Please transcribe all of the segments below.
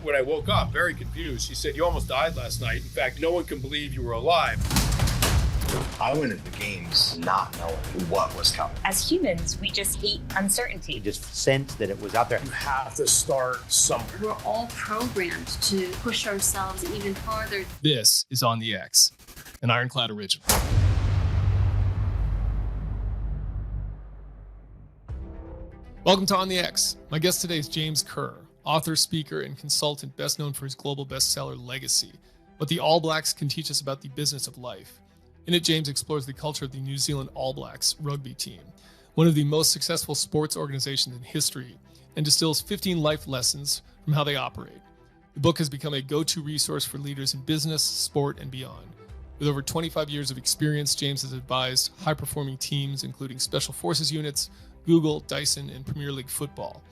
when I woke up, very confused. She said, "You almost died last night. In fact, no one can believe you were alive." I went into the games not knowing what was coming. As humans, we just hate uncertainty. You just sensed that it was out there. You have to start somewhere. We're all programmed to push ourselves even farther. This is On the X, an Ironclad original. Welcome to On the X. My guest today is James Kerr, author, speaker, and consultant best known for his global bestseller, Legacy, What the All Blacks Can Teach Us About the Business of Life. In it, James explores the culture of the New Zealand All Blacks rugby team, one of the most successful sports organizations in history, and distills 15 life lessons from how they operate. The book has become a go-to resource for leaders in business, sport, and beyond. With over 25 years of experience, James has advised high-performing teams, including Special Forces units, Google, Dyson, and Premier League football.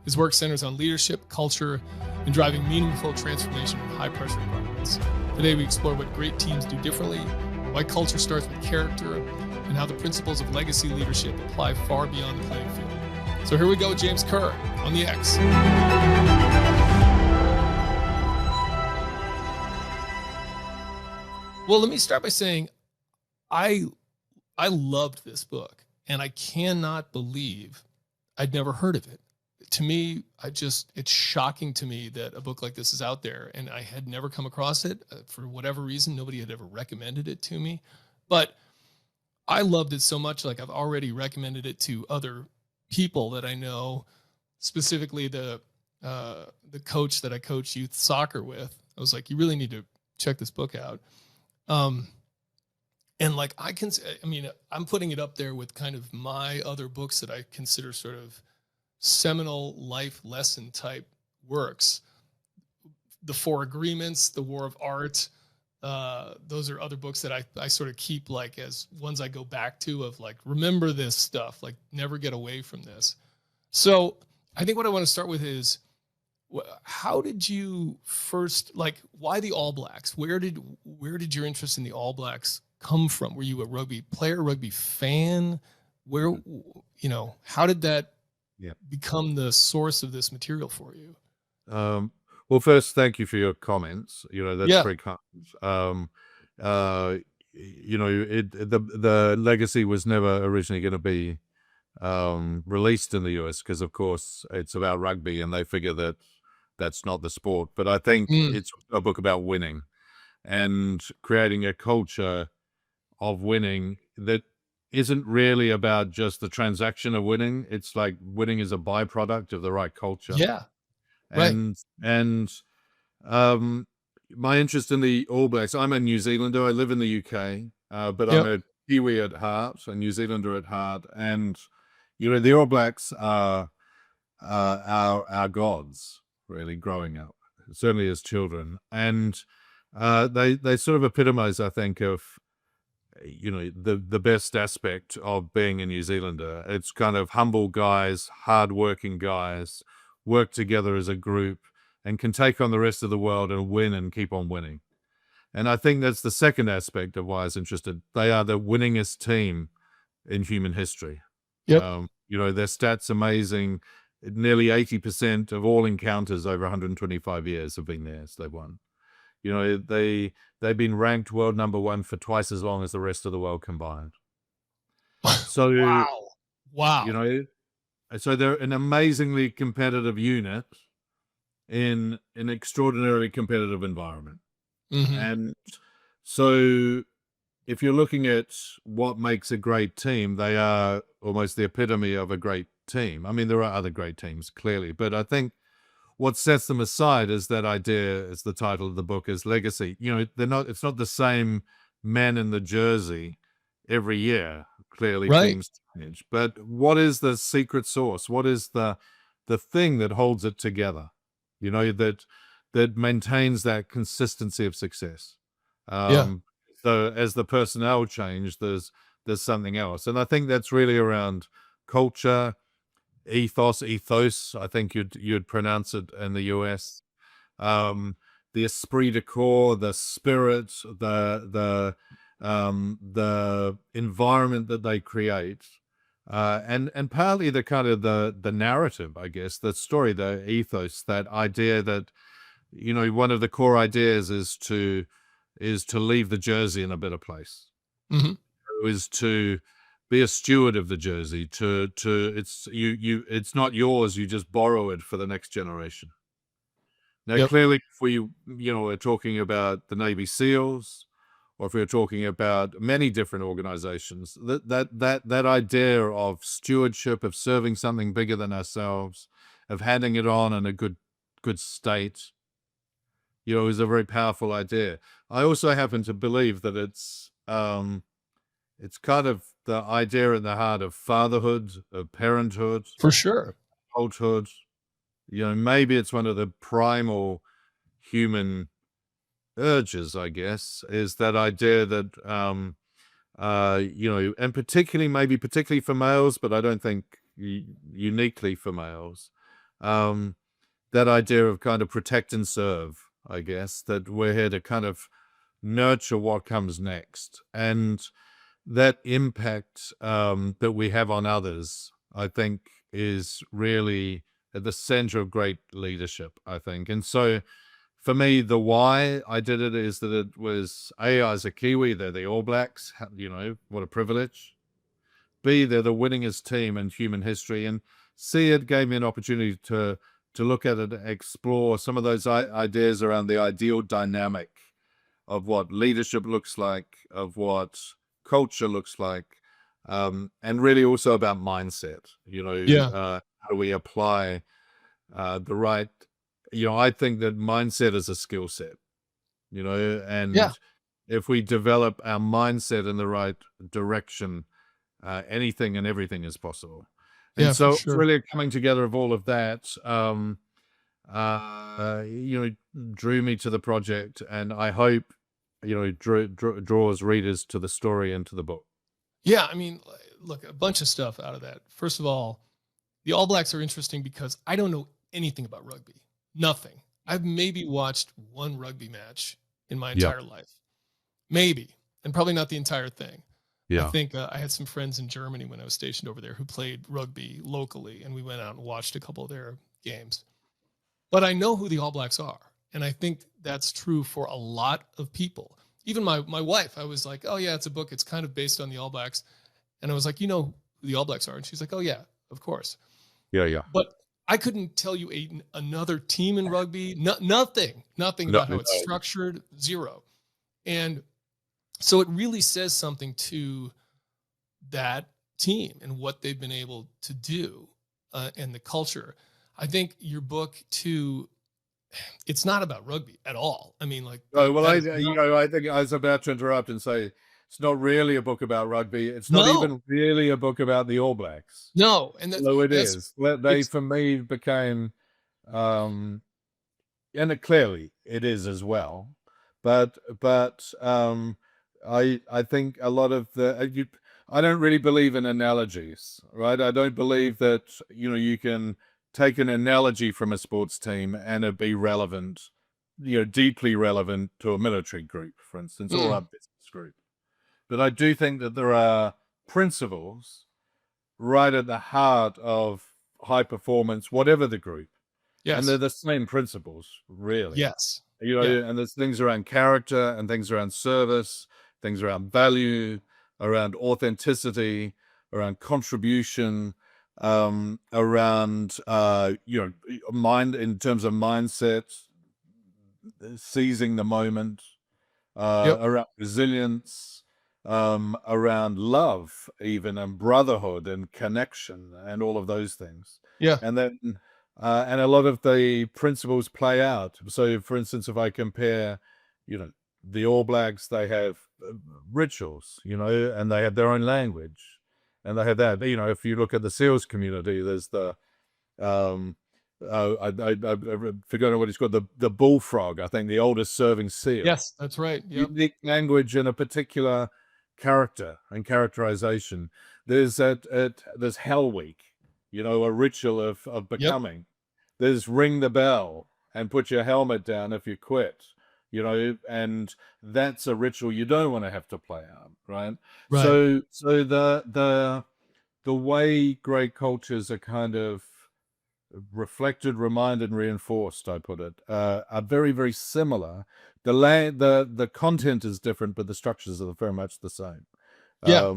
His work centers on leadership, culture, and driving meaningful transformation in high-pressure environments. Today, we explore what great teams do differently, why culture starts with character, and how the principles of legacy leadership apply far beyond the playing field. So here we go with James Kerr on the X. Well, let me start by saying I loved this book, and I cannot believe I'd never heard of it. To me, it's shocking to me that a book like this is out there, and I had never come across it for whatever reason. Nobody had ever recommended it to me, but I loved it so much. Like, I've already recommended it to other people that I know, specifically the coach that I coach youth soccer with. I was like, you really need to check this book out. And like, I'm putting it up there with kind of my other books that I consider sort of seminal life lesson type works. The Four Agreements, The War of Art. Those are other books that I sort of keep like as ones I go back to of like, remember this stuff, like never get away from this. So I think what I want to start with is, how did you first, like, why the All Blacks? Where did your interest in the All Blacks come from? Were you a rugby player, rugby fan? Where, how did that become the source of this material for you? Well, first, thank you for your comments. That's very kind. The Legacy was never originally going to be released in the US because, of course, it's about rugby, and they figure that that's not the sport. But I think it's a book about winning and creating a culture of winning that isn't really about just the transaction of winning. It's like winning is a byproduct of the right culture. Yeah. And my interest in the All Blacks, I'm a New Zealander. I live in the UK, but I'm a Kiwi at heart, a New Zealander at heart. And, the All Blacks are our gods, really, growing up, certainly as children. And they sort of epitomize, I think, of the best aspect of being a New Zealander. It's kind of humble guys, hardworking guys, work together as a group, and can take on the rest of the world and win and keep on winning. And I think that's the second aspect of why I was interested. They are the winningest team in human history. Yep. Their stats amazing. Nearly 80% of all encounters over 125 years have been theirs. They won. They've been ranked world number one for twice as long as the rest of the world combined. So wow. So they're an amazingly competitive unit in an extraordinarily competitive environment. Mm-hmm. And so if you're looking at what makes a great team, they are almost the epitome of a great team. I mean, there are other great teams, clearly, but I think what sets them aside is that idea, as the title of the book is, legacy. It's not the same men in the jersey every year. Clearly, teams change. But what is the secret sauce? What is the thing that holds it together? That maintains that consistency of success. So as the personnel change, there's something else. And I think that's really around culture, ethos, I think you'd pronounce it in the US. The esprit de corps, the spirit, the environment that they create, and partly the kind of the narrative, I guess, the story, the ethos, that idea that one of the core ideas is to leave the jersey in a better place. Mhm. Is to be a steward of the jersey. It's not yours. You just borrow it for the next generation. Now, Yep. clearly, if we're talking about the Navy SEALs, or if we're talking about many different organizations, that idea of stewardship, of serving something bigger than ourselves, of handing it on in a good state, is a very powerful idea. I also happen to believe that it's kind of the idea in the heart of fatherhood, of parenthood, For sure. adulthood. Maybe it's one of the primal human urges, I guess, is that idea that, and particularly for males, but I don't think uniquely for males, that idea of kind of protect and serve, I guess, that we're here to kind of nurture what comes next. And that impact that we have on others, I think, is really at the center of great leadership, I think. And so for me, the why I did it is that it was A, I was a Kiwi, they're the All Blacks, what a privilege. B, they're the winningest team in human history. And C, it gave me an opportunity to look at it, explore some of those ideas around the ideal dynamic of what leadership looks like, of what culture looks like, and really also about mindset. How do we apply the right? I think that mindset is a skill set. And Yeah. if we develop our mindset in the right direction, anything and everything is possible. And Yeah, so for it's sure. really coming together of all of that. Drew me to the project, and I hope draws readers to the story and to the book. Yeah, I mean, look, a bunch of stuff out of that. First of all, the All Blacks are interesting because I don't know anything about rugby. Nothing. I've maybe watched one rugby match in my Yeah. entire life. Maybe. And probably not the entire thing. I Yeah. think I had some friends in Germany when I was stationed over there who played rugby locally, and we went out and watched a couple of their games. But I know who the All Blacks are. And I think that's true for a lot of people. Even my wife, I was like, oh, yeah, it's a book. It's kind of based on the All Blacks. And I was like, you know who the All Blacks are? And she's like, oh, yeah, of course. Yeah. But I couldn't tell you another team in rugby, nothing about how it's structured, zero. And so it really says something to that team and what they've been able to do and the culture. I think your book too, it's not about rugby at all. I mean, like, Oh, well, I that is not- I think I was about to interrupt and say it's not really a book about rugby. It's not No. even really a book about the All Blacks. No, and Although it is. They, it's- for me, became, and clearly it is as well. But I think a lot of I don't really believe in analogies, right? I don't believe that you can take an analogy from a sports team and it be relevant, deeply relevant to a military group, for instance, or a business group. But I do think that there are principles right at the heart of high performance, whatever the group. yes. And they're the same principles, really. Yes. And there's things around character and things around service, things around value, around authenticity, around contribution, around mind in terms of mindset, seizing the moment, around resilience, around love, even, and brotherhood and connection and all of those things. Yeah. And then and a lot of the principles play out. So, for instance, if I compare, the All Blacks, they have rituals, and they have their own language, and they have that. If you look at the SEALs community, there's the I've forgotten what it's called, the bullfrog. I think the oldest serving SEAL. Yes, that's right. Yep. Unique language and a particular character and characterization. There's there's Hell Week, a ritual of becoming. There's ring the bell and put your helmet down if you quit, and that's a ritual you don't want to have to play out, right? Right. So the way great cultures are kind of reflected, reminded, and reinforced, I put it, are very, very similar. The content is different, but the structures are very much the same. Yeah,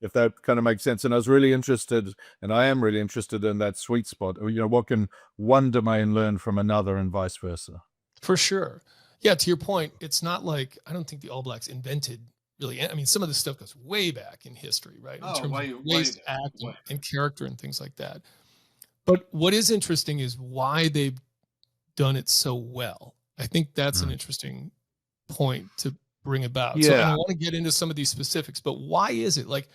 If that kind of makes sense. And I was really interested, and I am really interested in that sweet spot. What can one domain learn from another, and vice versa? for sure. Yeah, to your point, it's not like I don't think the All Blacks invented really. I mean, some of this stuff goes way back in history, right? In terms of ways to act and character and things like that. But what is interesting is why they've done it so well. I think that's an interesting point to bring about. So, and I Yeah. want to get into some of these specifics, but why is it like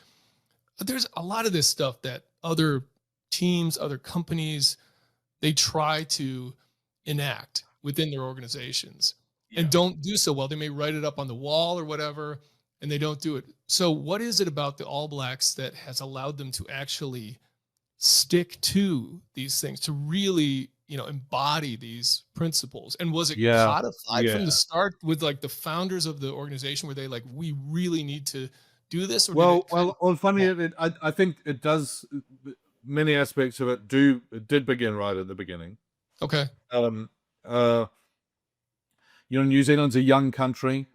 there's a lot of this stuff that other teams, other companies, they try to enact within their organizations and don't do so well. They may write it up on the wall or whatever, and they don't do it. So, what is it about the All Blacks that has allowed them to actually stick to these things, to really, embody these principles? And was it Yeah. codified from Yeah. the start with like the founders of the organization? Were they like, we really need to do this? Or did Well, it kind well, well. Funny, I think it does. Many aspects of it did begin right at the beginning. okay. Um, New Zealand's a young country.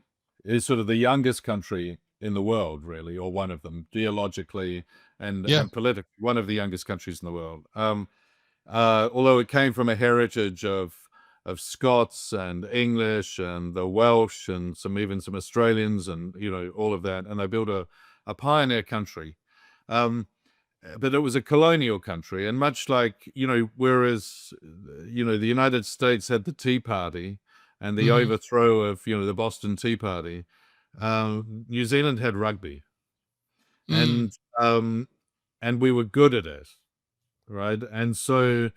It's sort of the youngest country in the world, really, or one of them, geologically and Yeah. politically, one of the youngest countries in the world. Although it came from a heritage of Scots and English and the Welsh and even some Australians and all of that, and they built a pioneer country. But it was a colonial country, and much like whereas the United States had the Tea Party and the overthrow of the Boston Tea Party, New Zealand had rugby, and we were good at it, right? And so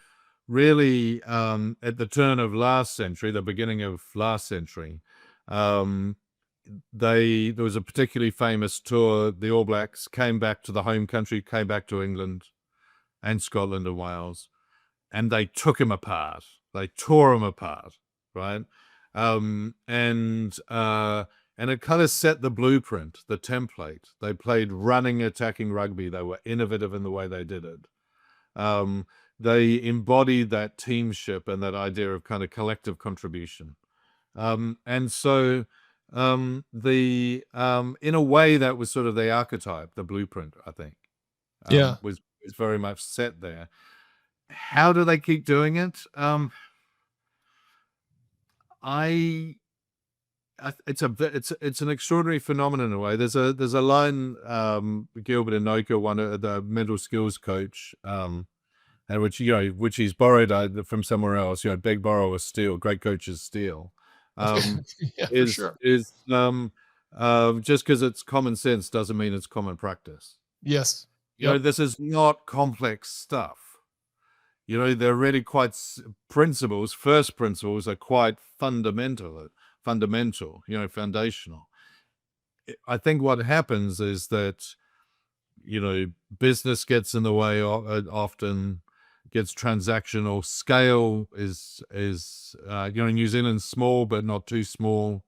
really at the turn of last century, the beginning of last century, there was a particularly famous tour. The All Blacks came back to the home country, came back to England and Scotland and Wales, and they took him apart. They tore him apart, right? And it kind of set the blueprint, the template. They played running, attacking rugby. They were innovative in the way they did it. They embodied that teamship and that idea of kind of collective contribution. And so in a way that was sort of the archetype, the blueprint, I think, was very much set there. How do they keep doing it? It's an extraordinary phenomenon in a way. There's a line, Gilbert Inoka, one of the mental skills coach, and which he's borrowed from somewhere else. Beg, borrow, or steal. Great coaches steal. Yeah, for sure. Is just because it's common sense doesn't mean it's common practice. Yes. This is not complex stuff. They're really quite principles. First principles are quite fundamental, foundational. I think what happens is that, business gets in the way often, gets transactional. Scale is New Zealand's small, but not too small,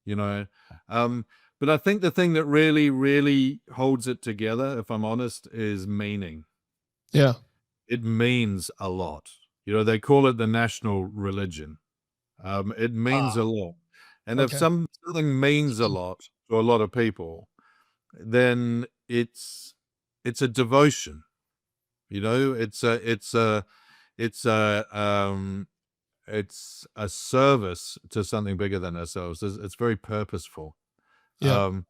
but I think the thing that really, really holds it together, if I'm honest, is meaning. Yeah. It means a lot. They call it the national religion. It means a lot. And if something means a lot to a lot of people, then it's a devotion. It's a service to something bigger than ourselves. It's very purposeful. Yeah.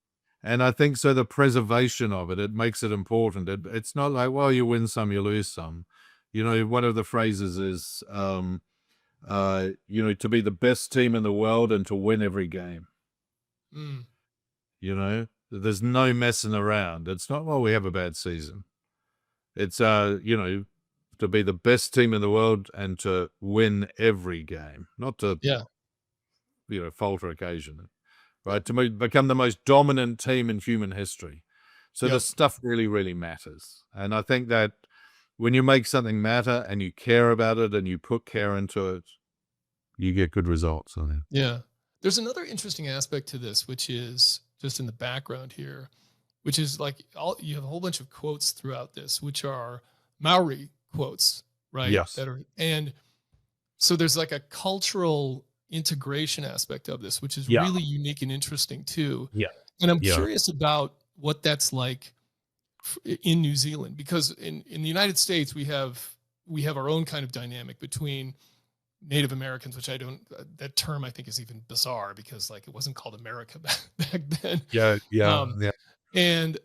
And I think so the preservation of it makes it important. It's not like, well, you win some, you lose some. One of the phrases is, to be the best team in the world and to win every game. There's no messing around. It's not, well, we have a bad season. It's, to be the best team in the world and to win every game, not to, falter occasionally. Right, to become the most dominant team in human history. So the stuff really, really matters. And I think that when you make something matter and you care about it and you put care into it, you get good results on it. Yeah. There's another interesting aspect to this, which is just in the background here, which is like you have a whole bunch of quotes throughout this, which are Maori quotes right? Yes. That are, and so there's like a cultural integration aspect of this, which is Yeah. really unique and interesting too. Yeah. And I'm Yeah. curious about what that's like in New Zealand, because in the United States we have our own kind of dynamic between Native Americans, which I don't, that term I think is even bizarre because like it wasn't called America back then. Yeah. Yeah. Um, Yeah. and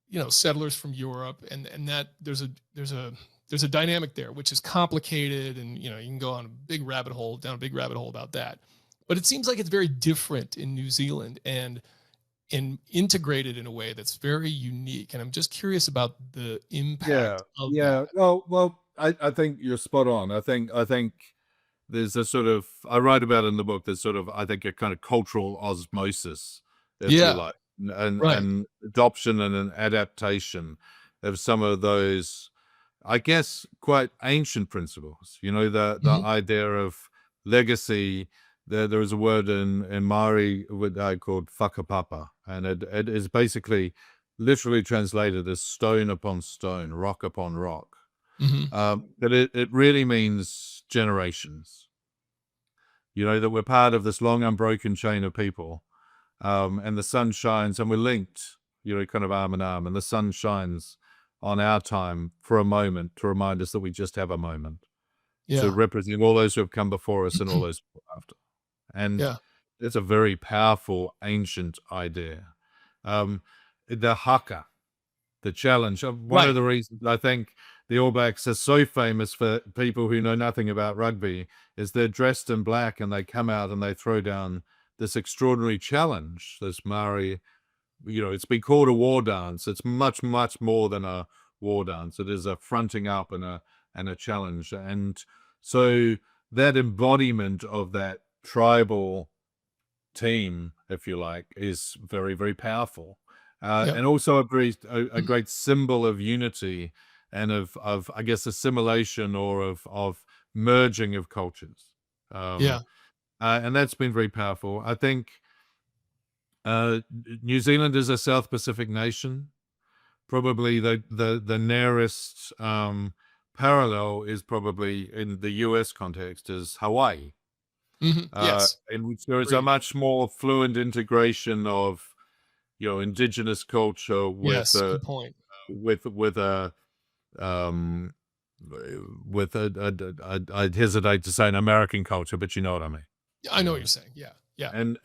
you know, settlers from Europe, and that there's a dynamic there which is complicated, and you know, you can go on a big rabbit hole about that. But it seems like it's very different in New Zealand and integrated in a way that's very unique. And I'm just curious about the impact of that. Well, I think you're spot on. I think there's a sort of, I write about it in the book, there's sort of, I think, a kind of cultural osmosis, if you Yeah, like, and right. adoption and an adaptation of some of those, I guess, quite ancient principles. You know, the Mhm. idea of legacy. There is a word in Maori called whakapapa, and it is basically literally translated as stone upon stone, rock upon rock. But it really means generations. You know, that we're part of this long unbroken chain of people, and the sun shines, and we're linked, you know, kind of arm in arm, and the sun shines on our time for a moment to remind us that we just have a moment, to Yeah. represent all those who have come before us and all those after. And Yeah. it's a very powerful ancient idea. The haka, the challenge. One Right. of the reasons I think the All Blacks are so famous for people who know nothing about rugby is they're dressed in black and they come out and they throw down this extraordinary challenge, this Maori, you know, it's been called a war dance. It's much, much more than a war dance. It is a fronting up and a challenge. And so that embodiment of that tribal team, if you like, is very, very powerful. Yeah. And also a great symbol of unity and of I guess assimilation or of merging of cultures. Yeah. And that's been very powerful. I think New Zealand is a South Pacific nation. Probably the nearest parallel is probably in the US context is Hawaii. Yes. In which there is a Agreed. much more fluent integration of, you know, indigenous culture with Yes. Good point. with a I'd hesitate to say an American culture, but you know what I mean. I know what you're saying. Yeah. Yeah. And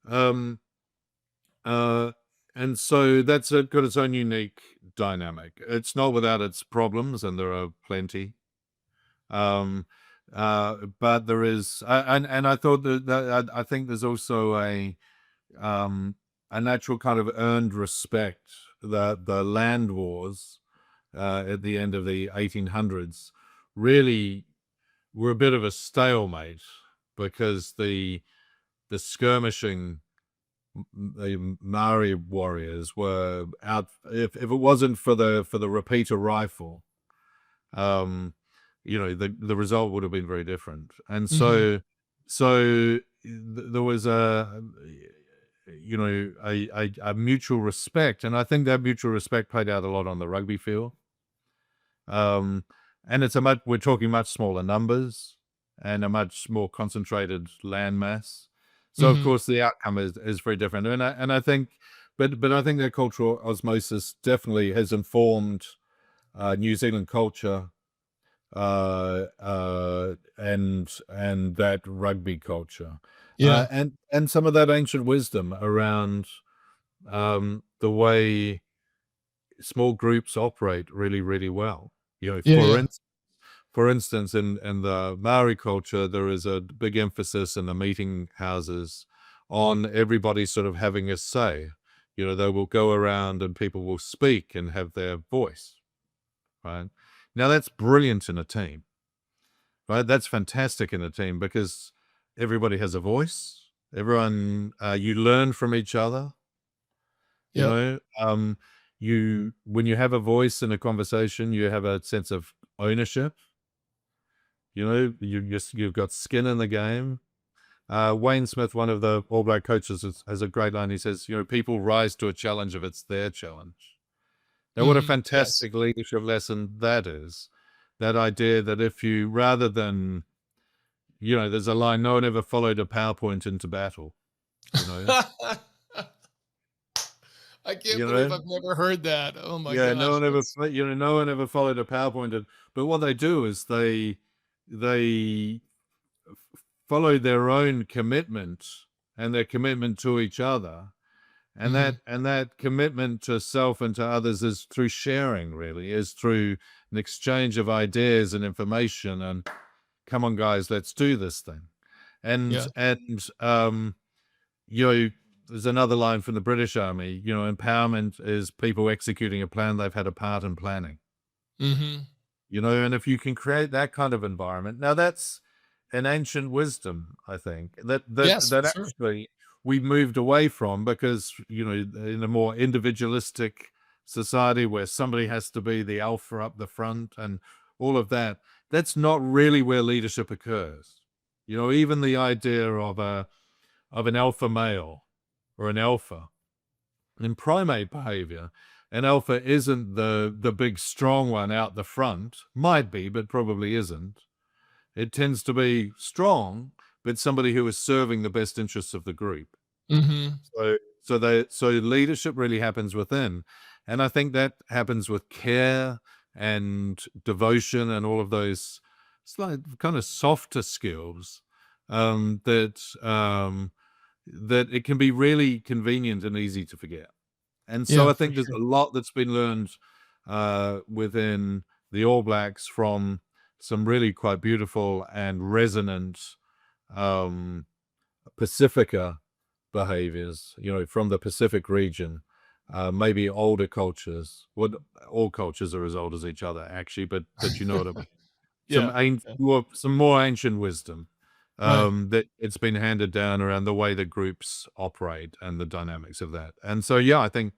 Right. um and so that's got its own unique dynamic. It's not without its problems, and there are plenty. But there is, and I thought that I think there's also a natural kind of earned respect that the land wars at the end of the 1800s really were a bit of a stalemate because the skirmishing, the Maori warriors were out. If it wasn't for the repeater rifle, you know, the result would have been very different. And so there was a, you know, a mutual respect, and I think that mutual respect played out a lot on the rugby field. And we're talking much smaller numbers and a much more concentrated land mass. So of course the outcome is very different. And I think, but I think that cultural osmosis definitely has informed New Zealand culture and that rugby culture, Yeah. and some of that ancient wisdom around the way small groups operate really, really well. You know, Yeah. for instance, in the Maori culture, there is a big emphasis in the meeting houses on everybody sort of having a say. You know, they will go around and people will speak and have their voice, right? Now, that's brilliant in a team, right? That's fantastic in a team because everybody has a voice. Everyone, you learn from each other. You Yeah. know, when you have a voice in a conversation, you have a sense of ownership. You know, you've got skin in the game. Wayne Smith, one of the All Black coaches, has a great line. He says, you know, people rise to a challenge if it's their challenge. Now, what a Yes. fantastic leadership lesson that is. That idea that if you, rather than, there's a line, no one ever followed a PowerPoint into battle. I can't You believe know? I've never heard that. Oh my Yeah, gosh. no one ever, that's- no one ever followed a PowerPoint. But what they do is they follow their own commitment and their commitment to each other. And that commitment to self and to others is through sharing, really, is through an exchange of ideas and information. And come on, guys, let's do this thing. And there's another line from the British Army. Empowerment is people executing a plan they've had a part in planning. Mm-hmm. And if you can create that kind of environment, now that's an ancient wisdom, I think, that Yes, for sure. actually we moved away from, because in a more individualistic society where somebody has to be the alpha up the front and all of that, that's not really where leadership occurs. Even the idea of an alpha male or an alpha in primate behavior, an alpha isn't the big strong one out the front. Might be, but probably isn't. It tends to be strong, but somebody who is serving the best interests of the group. Mm-hmm. So leadership really happens within, and I think that happens with care and devotion and all of those slight kind of softer skills that it can be really convenient and easy to forget. And so Yeah, I think for there's sure. a lot that's been learned within the All Blacks from some really quite beautiful and resonant Pacifica behaviors, from the Pacific region, maybe older cultures. Well, all cultures are as old as each other, actually, but you know what I mean. Some more ancient wisdom that it's been handed down around the way the groups operate and the dynamics of that. And so, I think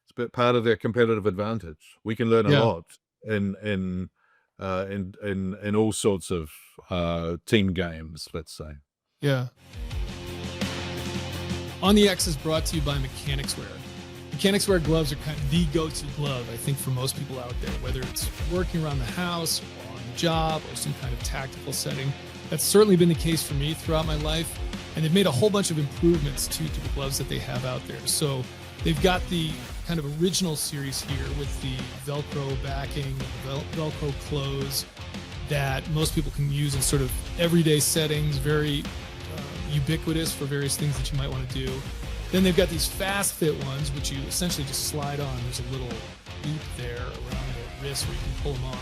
it's a bit part of their competitive advantage. We can learn a Yeah. lot in all sorts of team games, let's say. Yeah. On the X is brought to you by Mechanics Wear. Mechanics Wear gloves are kind of the go-to glove, I think, for most people out there, whether it's working around the house or on the job or some kind of tactical setting. That's certainly been the case for me throughout my life. And they've made a whole bunch of improvements to the gloves that they have out there. So they've got the kind of original series here with the Velcro backing, the Velcro close that most people can use in sort of everyday settings, very ubiquitous for various things that you might want to do. Then they've got these fast fit ones, which you essentially just slide on. There's a little loop there around the wrist where you can pull them on.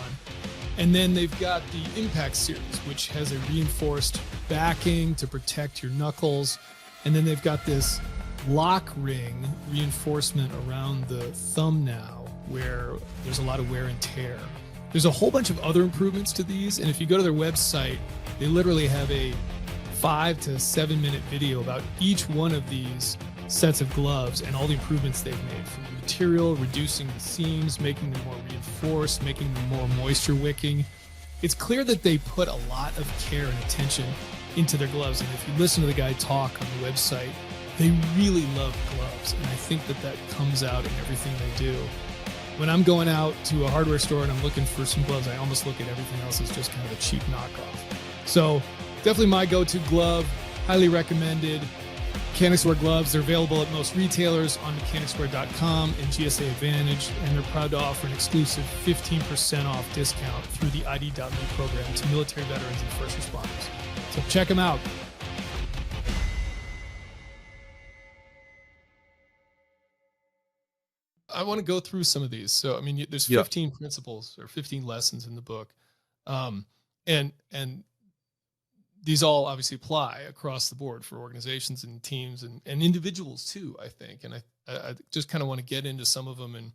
And then they've got the Impact series, which has a reinforced backing to protect your knuckles. And then they've got this lock ring reinforcement around the thumb now, where there's a lot of wear and tear. There's a whole bunch of other improvements to these. And if you go to their website, they literally have a 5 to 7 minute video about each one of these sets of gloves and all the improvements they've made, from the material, reducing the seams, making them more reinforced, making them more moisture wicking. It's clear that they put a lot of care and attention into their gloves. And if you listen to the guy talk on the website, they really love gloves. And I think that comes out in everything they do. When I'm going out to a hardware store and I'm looking for some gloves, I almost look at everything else as just kind of a cheap knockoff. So definitely my go-to glove, highly recommended. Mechanics Wear gloves, they're available at most retailers on mechanicswear.com and GSA Advantage, and they're proud to offer an exclusive 15% off discount through the ID.me program to military veterans and first responders. So check them out. I want to go through some of these. So, I mean, there's 15 principles or 15 lessons in the book. And these all obviously apply across the board for organizations and teams and individuals too, I think. And I just kind of want to get into some of them and,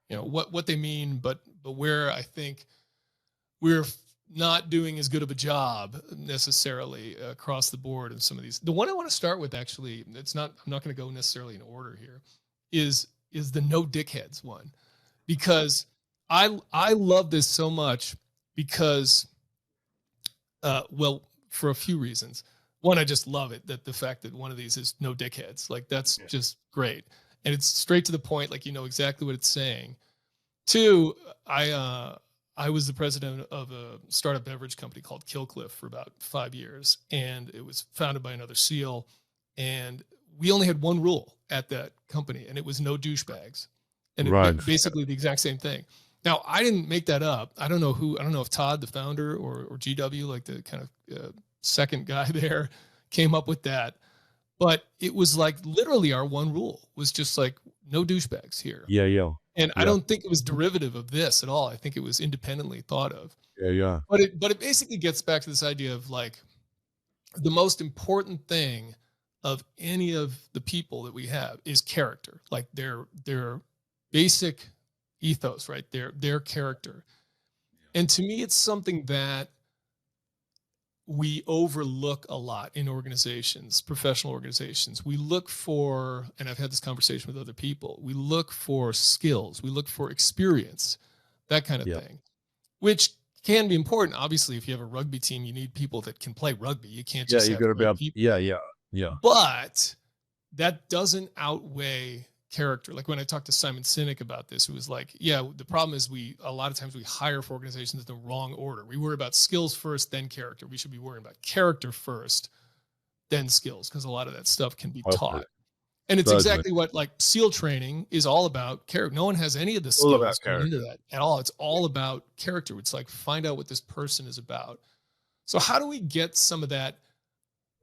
what they mean, but where I think we're not doing as good of a job necessarily across the board in some of these. The one I want to start with, actually, I'm not going to go necessarily in order here, is the no dickheads one, because I love this so much because, for a few reasons. One, I just love it, that the fact that one of these is no dickheads, like that's just great. And it's straight to the point, like, exactly what it's saying. Two, I was the president of a startup beverage company called Killcliff for about 5 years, and it was founded by another SEAL. And we only had one rule at that company, and it was no douchebags. And Right. basically the exact same thing. Now, I didn't make that up. I don't know if Todd, the founder, or GW, like the kind of second guy there, came up with that. But it was like literally our one rule was just like no douchebags here. Yeah, yeah. And I Yeah. don't think it was derivative of this at all. I think it was independently thought of. Yeah, yeah. But it basically gets back to this idea of like the most important thing of any of the people that we have is character, like their basic ethos, right? Their character. And to me, it's something that we overlook a lot in organizations, professional organizations. We look for, and I've had this conversation with other people, we look for skills, we look for experience, that kind of Yeah. thing, which can be important. Obviously, if you have a rugby team, you need people that can play rugby. You can't Yeah, just you have got to be great able. people. Yeah, yeah, yeah. But that doesn't outweigh character. Like when I talked to Simon Sinek about this, who was like, yeah, the problem is a lot of times we hire for organizations in the wrong order. We worry about skills first, then character. We should be worrying about character first, then skills, because a lot of that stuff can be taught. And it's exactly what like SEAL training is all about. Character. No one has any of the All about skills going into that at all. It's all about character. It's like find out what this person is about. So how do we get some of that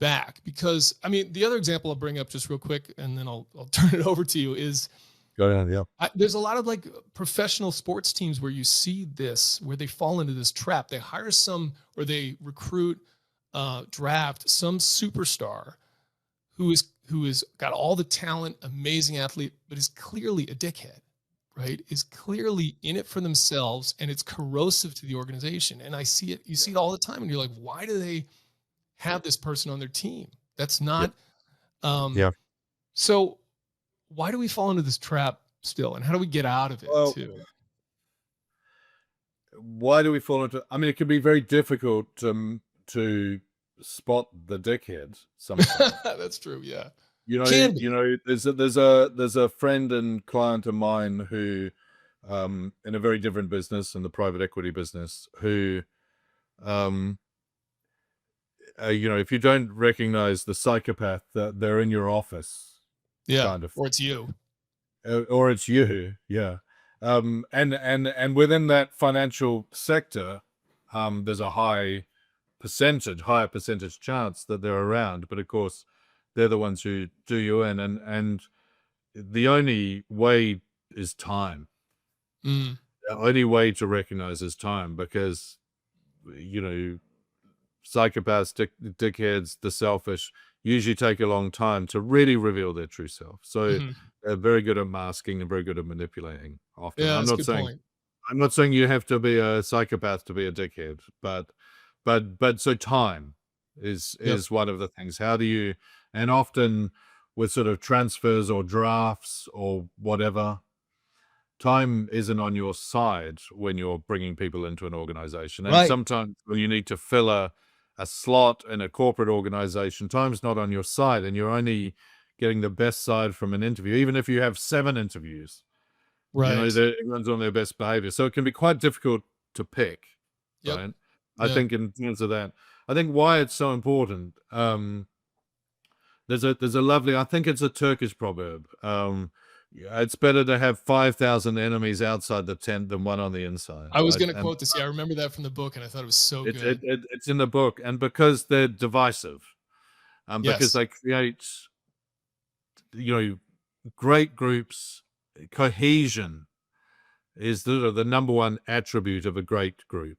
back? Because I mean, the other example I'll bring up just real quick, and then I'll turn it over to you is Go ahead. Yeah. there's a lot of like professional sports teams where you see this, where they fall into this trap. They hire some, or they recruit, draft some superstar who is got all the talent, amazing athlete, but is clearly a dickhead, right? Is clearly in it for themselves, and it's corrosive to the organization. And I see it, you see it all the time, and you're like, why do they have this person on their team? That's not, Yeah. So why do we fall into this trap still? And how do we get out of it Well, too? Why do we fall into? I mean, it can be very difficult to spot the dickhead sometimes. That's true. Yeah. Can be. There's a friend and client of mine who, in a very different business, in the private equity business, who, if you don't recognize the psychopath that they're in your office, Yeah. kind of, Or it's you. or it's you, yeah. And within that financial sector, there's a higher percentage chance that they're around. But of course, they're the ones who do you in, and the only way is time. Mm. The only way to recognize is time, because psychopaths, dickheads, the selfish usually take a long time to really reveal their true self. So they're very good at masking and very good at manipulating often. Yeah, I'm that's a not good saying point. I'm not saying you have to be a psychopath to be a dickhead, but so time is one of the things. How do you, and often with sort of transfers or drafts or whatever, time isn't on your side when you're bringing people into an organization. And Right. sometimes when you need to fill a slot in a corporate organization, time's not on your side, and you're only getting the best side from an interview, even if you have 7 interviews. Right. Everyone's on their best behavior. So it can be quite difficult to pick. Yep. Right? I Yeah. think in terms of that, I think why it's so important. There's a lovely, I think it's a Turkish proverb. It's better to have 5,000 enemies outside the tent than one on the inside. I was right? going to quote this. Yeah, I remember that from the book, and I thought it was so good. It's in the book, and because they're divisive, because Yes. they create, great groups, cohesion is the number one attribute of a great group.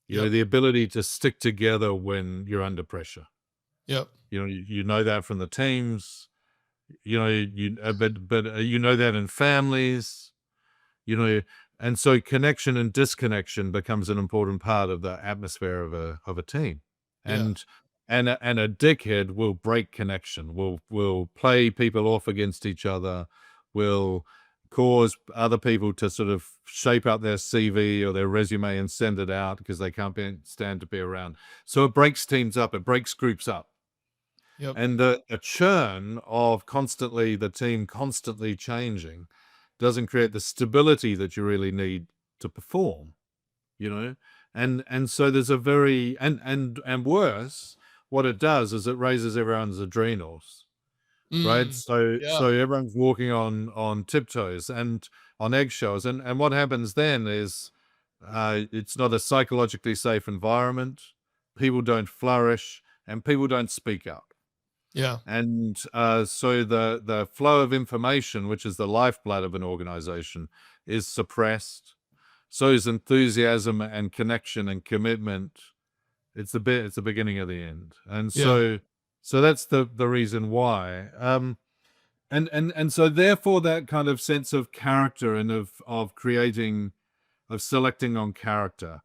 Yep. The ability to stick together when you're under pressure. Yep. You know that from the teams. But you know that in families. And so connection and disconnection becomes an important part of the atmosphere of a team. And a dickhead will break connection, will play people off against each other, will cause other people to sort of shape up their CV or their resume and send it out because they can't stand to be around. So it breaks teams up, it breaks groups up. Yep. And a churn of the team constantly changing doesn't create the stability that you really need to perform, you know. And so there's a very and worse, what it does is it raises everyone's adrenals, right? So yeah. so everyone's walking on tiptoes and on eggshells, and what happens then is it's not a psychologically safe environment. People don't flourish, and people don't speak up. Yeah. And so the flow of information, which is the lifeblood of an organization, is suppressed. So is enthusiasm and connection and commitment. It's the beginning of the end. And so that's the reason why. And so therefore that kind of sense of character and of creating, of selecting on character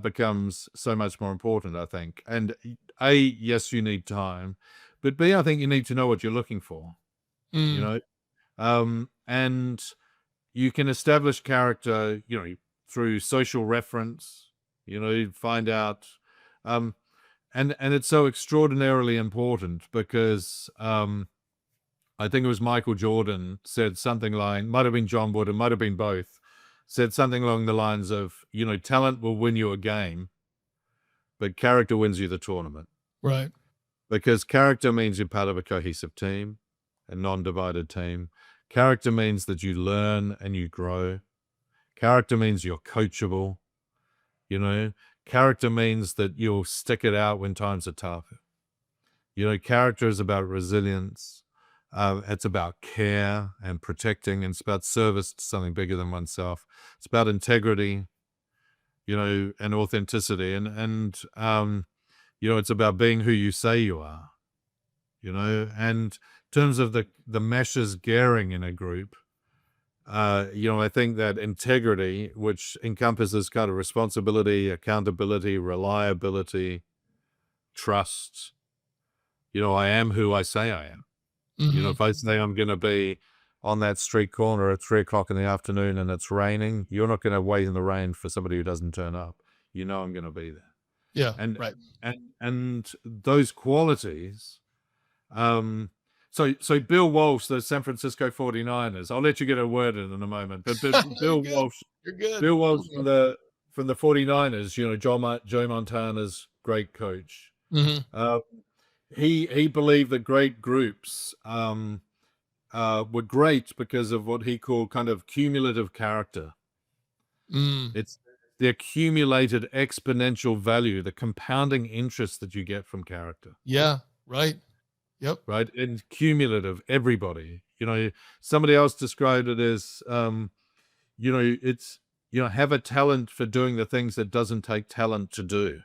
becomes so much more important, I think. And A, yes, you need time, but B, I think you need to know what you're looking for, you know. And you can establish character, you know, through social reference, you know, you find out, and it's so extraordinarily important because I think it was Michael Jordan said something like, might have been John Wood, it might have been both, said something along the lines of, you know, talent will win you a game, but character wins you the tournament. Right. Because character means you're part of a cohesive team, a non-divided team. Character means that you learn and you grow. Character means you're coachable, you know. Character means that you'll stick it out when times are tough. You know, character is about resilience. It's about care and protecting, and it's about service to something bigger than oneself. It's about integrity, you know, and authenticity. And you know, it's about being who you say you are, you know. And in terms of the meshes gearing in a group, you know, I think that integrity, which encompasses kind of responsibility, accountability, reliability, trust, you know, I am who I say I am. You know, if I say I'm going to be on that street corner at 3 o'clock in the afternoon and it's raining, you're not going to wait in the rain for somebody who doesn't turn up. You know, I'm going to be there. Yeah. And right. and those qualities. So Bill Walsh, the San Francisco 49ers, I'll let you get a word in a moment, but Bill Walsh, You're good. Bill Walsh from the 49ers, you know, Joe Montana's great coach. He believed that great groups were great because of what he called kind of cumulative character. It's the accumulated exponential value, the compounding interest that you get from character. Yeah, right. Yep. Right. And cumulative, everybody, you know, somebody else described it as, you know, it's, you know, have a talent for doing the things that doesn't take talent to do,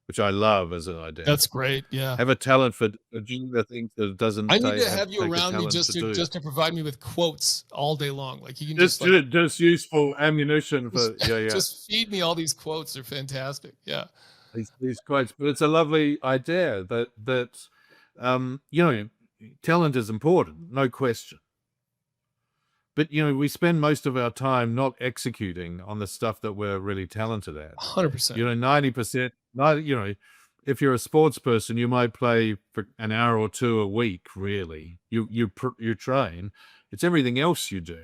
which I love as an idea. That's great. Yeah. Have a talent for doing the things that it doesn't I take. need to have you take the around me talent just to provide me with quotes all day long. Like you can just useful ammunition for just feed me all these quotes. They're fantastic. Yeah. These quotes, but it's a lovely idea that you know, talent is important, no question. But, you know, we spend most of our time not executing on the stuff that we're really talented at. 100%. You know, 90%, you know, if you're a sports person, you might play for an hour or two a week, really. You train. It's everything else you do.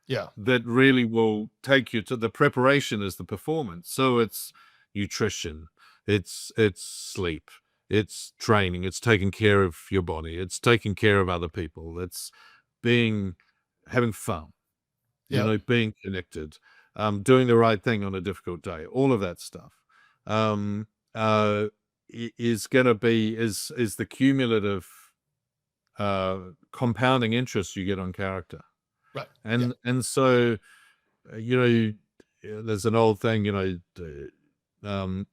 Yeah. That really will take you to the preparation is the performance. So it's nutrition, it's sleep, it's training, it's taking care of your body, it's taking care of other people, it's having fun, you know, being connected, doing the right thing on a difficult day, all of that stuff is going to be the cumulative compounding interest you get on character. Right. And so, you know, there's an old thing, you know,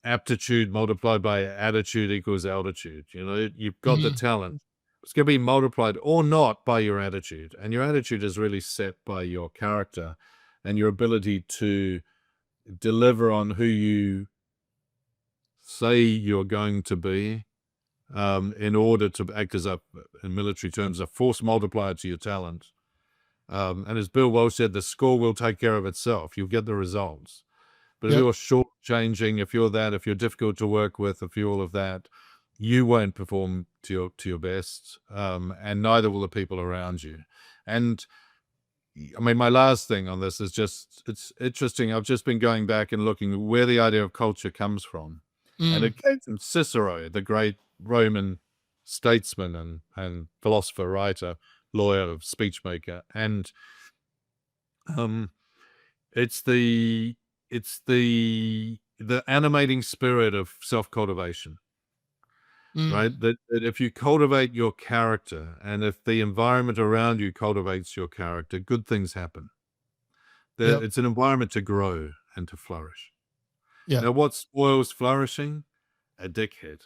aptitude multiplied by attitude equals altitude. You know, you've got the talent. It's going to be multiplied or not by your attitude. And your attitude is really set by your character and your ability to deliver on who you say you're going to be in order to act as in military terms, a force multiplier to your talent. And as Bill Walsh said, the score will take care of itself. You'll get the results. But if you're shortchanging, if you're difficult to work with, if you're all of that, you won't perform to your best, and neither will the people around you. And I mean, my last thing on this is just, it's interesting. I've just been going back and looking where the idea of culture comes from. And it came from Cicero, the great Roman statesman and philosopher, writer, lawyer, speech maker. And it's the animating spirit of self-cultivation. Right? That if you cultivate your character, and if the environment around you cultivates your character, good things happen. Yep. It's an environment to grow and to flourish. Yeah. Now, what spoils flourishing? A dickhead.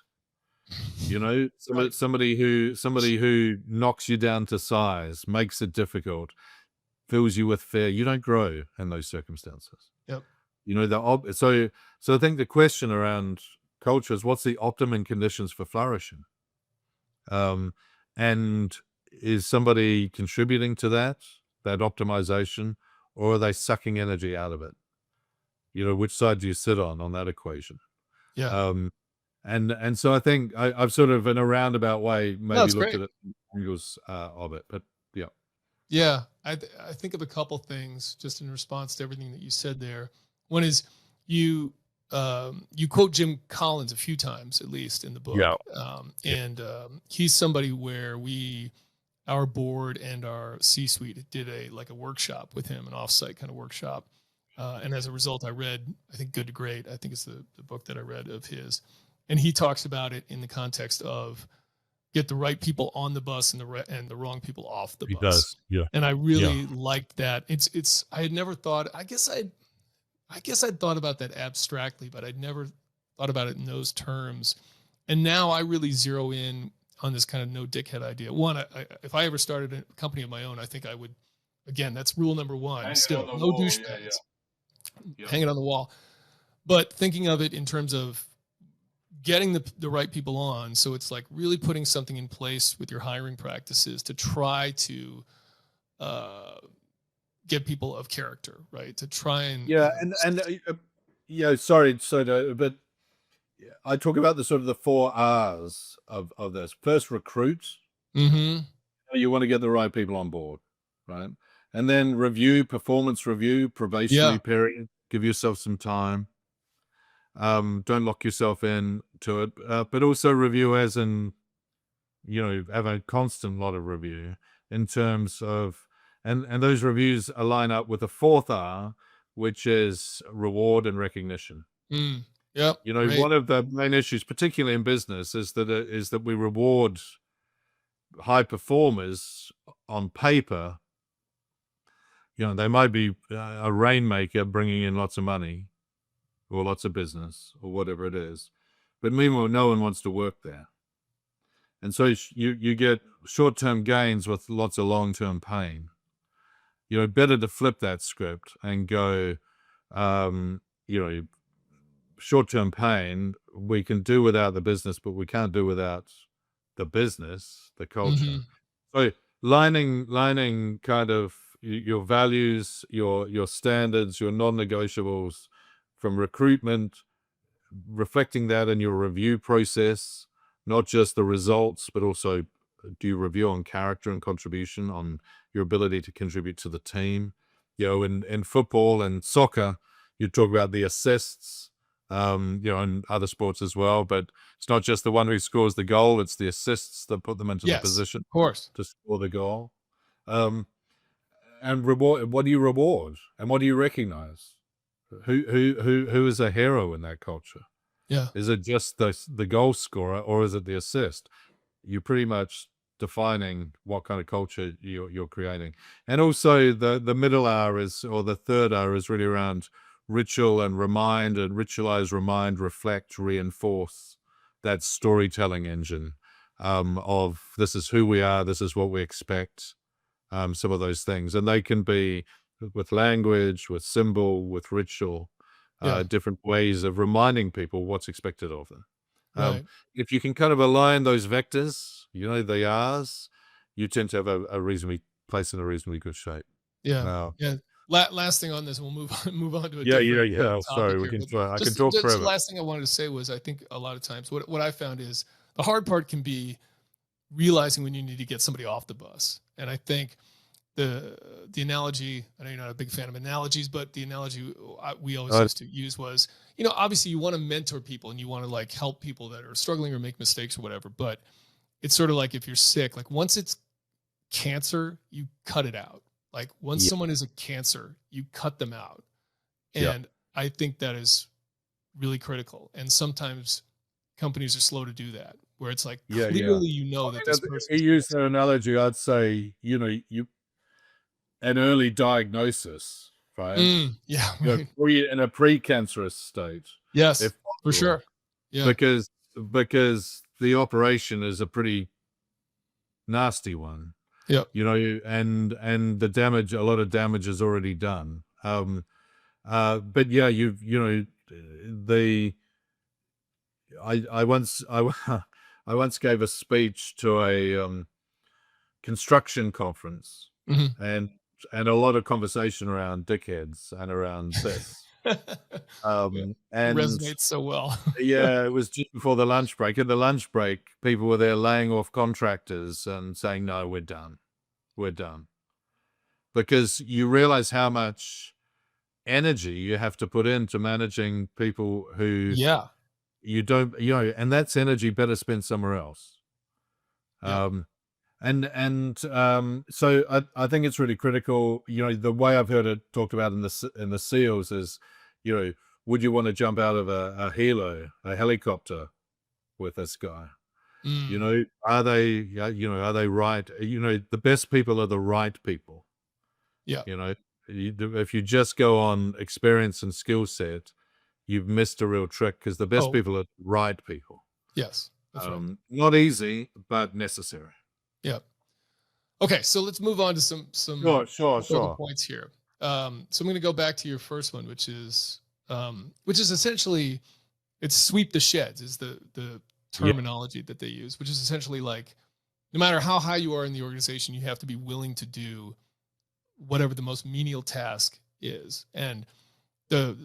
You know, somebody who knocks you down to size, makes it difficult, fills you with fear. You don't grow in those circumstances. Yep. You know, so I think the question around culture is, what's the optimum conditions for flourishing? And is somebody contributing to that optimization, or are they sucking energy out of it? You know, which side do you sit on that equation? Yeah. And so I think I've sort of in a roundabout way maybe looked great. at it angles of it, but yeah. Yeah, I think of a couple things just in response to everything that you said there. One is you quote Jim Collins a few times, at least in the book. Yeah. And he's somebody where our board and our C-suite did a workshop with him, an offsite kind of workshop. And as a result, I read, I think Good to Great, I think it's the book that I read of his. And he talks about it in the context of get the right people on the bus and the wrong people off the bus. He does, yeah. And I really liked that. It's I had never thought, I guess I'd thought about that abstractly, but I'd never thought about it in those terms. And now I really zero in on this kind of no dickhead idea. One, if I ever started a company of my own, I think I would, again, that's rule number one. Still, no douchebags. Yeah. Hang it on the wall. But thinking of it in terms of getting the right people on, so it's like really putting something in place with your hiring practices to try to get people of character, right? To try and sorry, but I talk about the sort of the 4 R's of this. First, recruit. You want to get the right people on board, right? And then performance review, probationary period. Give yourself some time. Don't lock yourself into it, but also review as in, you know, have a constant lot of review in terms of, and those reviews align up with the 4th R, which is reward and recognition. Yep. You know, one of the main issues, particularly in business, is that we reward high performers on paper. You know, they might be a rainmaker bringing in lots of money or lots of business or whatever it is, but meanwhile, no one wants to work there. And so you get short-term gains with lots of long-term pain. You know, better to flip that script and go, you know, short-term pain, we can do without the business, but we can't do without the business, the culture. So lining kind of your values, your standards, your non-negotiables from recruitment, reflecting that in your review process, not just the results, but also do you review on character and contribution, on your ability to contribute to the team. You know, in football and soccer, you talk about the assists, you know, and other sports as well, but it's not just the one who scores the goal, it's the assists that put them into the position, of course, to score the goal. And reward, what do you reward and what do you recognize? Who is a hero in that culture? Yeah. Is it just the goal scorer, or is it the assist? You're pretty much defining what kind of culture you're creating. And also the middle R is, or the 3rd R is really around ritual and remind, and ritualize, remind, reflect, reinforce that storytelling engine of this is who we are, this is what we expect, some of those things. And they can be with language, with symbol, with ritual, different ways of reminding people what's expected of them. If you can kind of align those vectors, you know, the R's, you tend to have a reasonably place in a reasonably good shape. Yeah. Last thing on this, we'll move on to a different topic. Sorry, we can try. I can talk forever. The last thing I wanted to say was, I think a lot of times what I found is the hard part can be realizing when you need to get somebody off the bus. And I think the analogy, I know you're not a big fan of analogies, but the analogy we always Uh, used to use was, you know, obviously you want to mentor people and you want to like help people that are struggling or make mistakes or whatever, but it's sort of like if you're sick, like once it's cancer, you cut it out. Like once Yeah. someone is a cancer, you cut them out. Yeah. And I think that is really critical. And sometimes companies are slow to do that, where it's like Yeah, yeah. clearly you know that this If person. you use that analogy, I'd say, an early diagnosis, right? Yeah. In a pre-cancerous state, Yes, if for possible, sure. Yeah. because the operation is a pretty nasty one, Yeah. and a lot of damage is already done. But yeah, I once I once gave a speech to a construction conference, Mhm. and a lot of conversation around dickheads and around this. And Resonates so well. yeah, it was just before the lunch break. At the lunch break, people were there laying off contractors and saying, "No, we're done. We're done." Because you realize how much energy you have to put into managing people who Yeah. you don't, and that's energy better spent somewhere else. Yeah. So I think it's really critical. The way I've heard it talked about in the SEALs is, would you want to jump out of a helicopter with this guy? Mm. Are they right? The best people are the right people. Yeah. If you just go on experience and skill set, you've missed a real trick, because the best Oh, people are right people. yes. That's right. Not easy, but necessary. Yeah. Okay, so let's move on to some Sure. other points here. So I'm going to go back to your first one, which is essentially, it's sweep the sheds is the terminology that they use, which is essentially like, no matter how high you are in the organization, you have to be willing to do whatever the most menial task is. And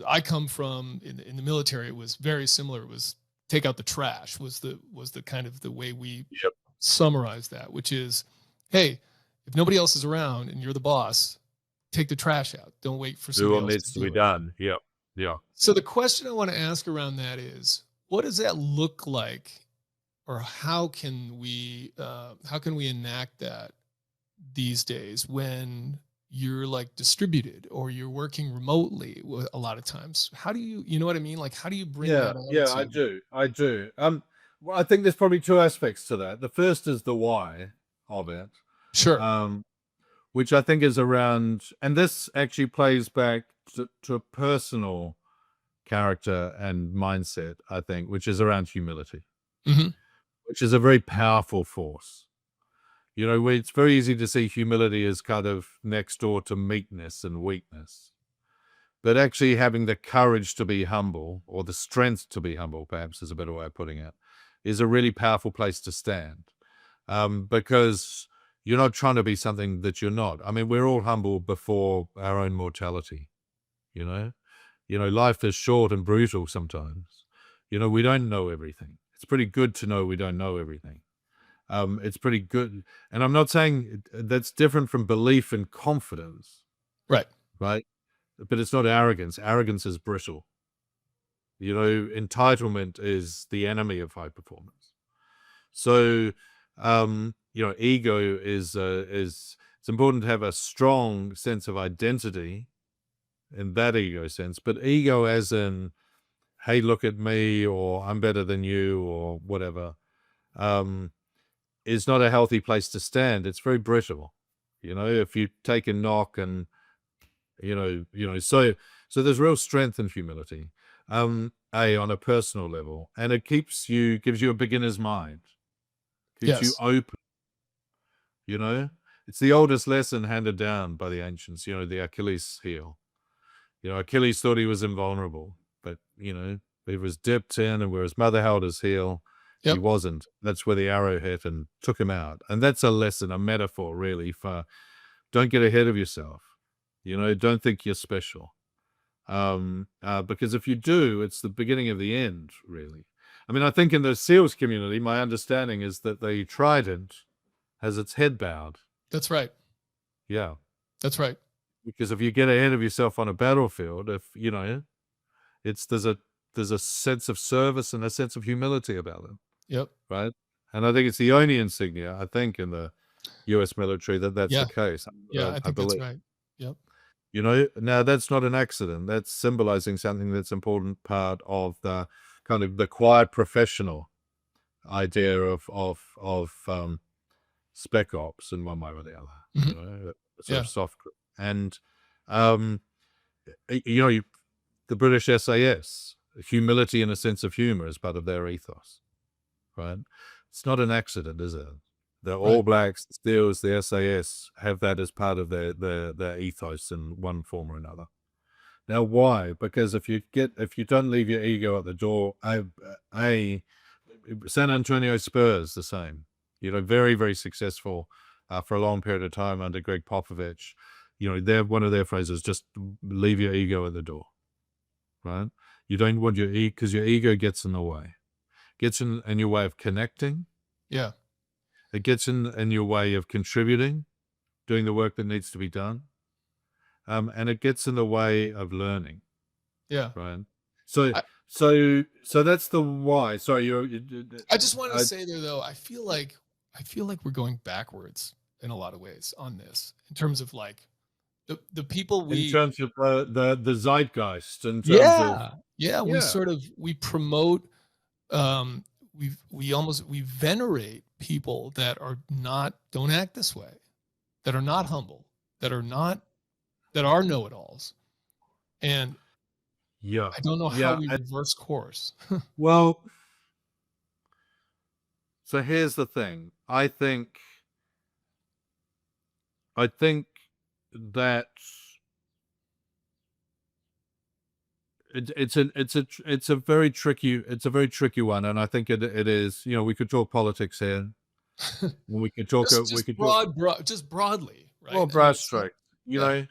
I come from in the military, it was very similar. It was take out the trash was the kind of the way we Yep. summarize that, which is, hey, if nobody else is around and you're the boss, take the trash out. Don't wait for Do somebody what else needs to do be it. done. Yeah. So the question I want to ask around that is, what does that look like, or how can we enact that these days when you're like distributed or you're working remotely a lot of times? How do you know what I mean? Like, how do you bring that on? Yeah, I do. Well, I think there's probably two aspects to that. The first is the why of it, Sure. which I think is around, and this actually plays back to a personal character and mindset, I think, which is around humility, Mhm. which is a very powerful force. Where it's very easy to see humility as kind of next door to meekness and weakness. But actually having the courage to be humble, or the strength to be humble, perhaps is a better way of putting it, is a really powerful place to stand. Because you're not trying to be something that you're not. I mean, we're all humble before our own mortality. Life is short and brutal sometimes. We don't know everything. It's pretty good to know we don't know everything. It's pretty good. And I'm not saying that's different from belief and confidence, Right. right? But it's not arrogance. Arrogance is brittle. Entitlement is the enemy of high performance. So, ego is it's important to have a strong sense of identity in that ego sense, but ego as in, hey, look at me, or I'm better than you, or whatever, is not a healthy place to stand. It's very brittle. If you take a knock and, so there's real strength in humility, on a personal level, and it gives you a beginner's mind, keeps you Yes. open. It's the oldest lesson handed down by the ancients, the Achilles heel. Achilles thought he was invulnerable, but, he was dipped in, and where his mother held his heel, he Yep. wasn't. That's where the arrow hit and took him out. And that's a lesson, a metaphor, really, for don't get ahead of yourself. Don't think you're special. Because if you do, it's the beginning of the end, really. I mean, I think in the SEALs community, my understanding is that the trident has its head bowed. That's right. Yeah. That's right. Because if you get ahead of yourself on a battlefield, there's a sense of service and a sense of humility about it, Yep. right? And I think it's the only insignia, I think, in the U.S. military that's Yeah. the case. Yeah, I I think that's believe. right. Yep. Now that's not an accident. That's symbolizing something that's important part of the kind of the quiet professional idea of spec ops in one way or the other. Mhm. Sort Yeah. of soft. And the British SAS, humility and a sense of humor is part of their ethos, right? It's not an accident, is it? The All Right. Blacks, the Steels, the SAS have that as part of their ethos in one form or another. Now, why? Because if you don't leave your ego at the door, San Antonio Spurs the same. Very, very successful for a long period of time under Greg Popovich. One of their phrases, just leave your ego at the door, right? You don't want your ego, because your ego gets in the way. Gets in your way of connecting. Yeah. It gets in your way of contributing, doing the work that needs to be done. And it gets in the way of learning. Yeah. Right. So that's the why. Sorry, I just wanted to say there, though, I feel like we're going backwards in a lot of ways on this, in terms of like the people in terms of the zeitgeist, in terms of we promote, we venerate people that don't act this way, that are not humble, that are know-it-alls, and I don't know how we reverse course. Well, so here's the thing. I think that it's a very tricky one, and I think it is. We could talk politics here. We could talk. Just broadly, right? Well, broad stroke. The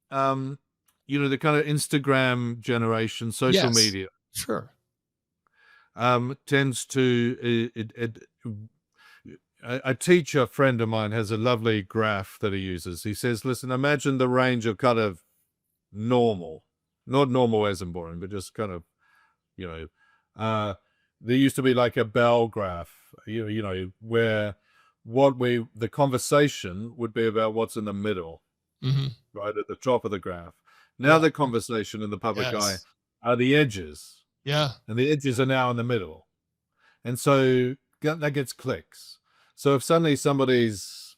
kind of Instagram generation, social media, sure, tends to a teacher friend of mine has a lovely graph that he uses. He says, listen, imagine the range of kind of normal, not normal as in boring, but just kind of, there used to be like a bell graph, where the conversation would be about what's in the middle, right at the top of the graph. Now the conversation in the public eye are the edges. Yeah. And the edges are now in the middle. And so that gets clicks. So if suddenly somebody's,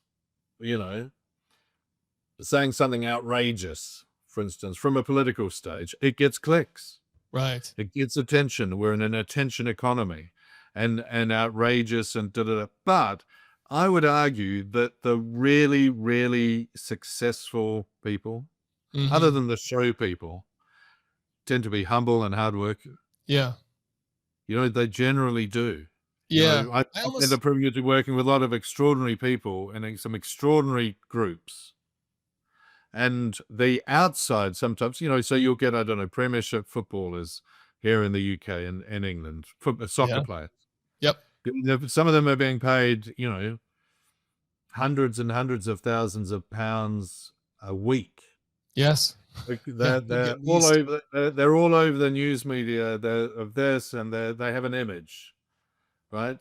saying something outrageous, for instance, from a political stage, it gets clicks. Right. It gets attention. We're in an attention economy and outrageous and da-da-da. But I would argue that the really, really successful people, other than the show people, tend to be humble and hard working. Yeah. They generally do. Yeah. I had the privilege of working with a lot of extraordinary people and in some extraordinary groups. And the outside sometimes, so you'll get, I don't know, Premiership footballers here in the UK and in England, soccer players. Yep. Some of them are being paid, hundreds and hundreds of thousands of pounds a week. Yes. They're all over. They're all over the news media. Of this, and they have an image, right?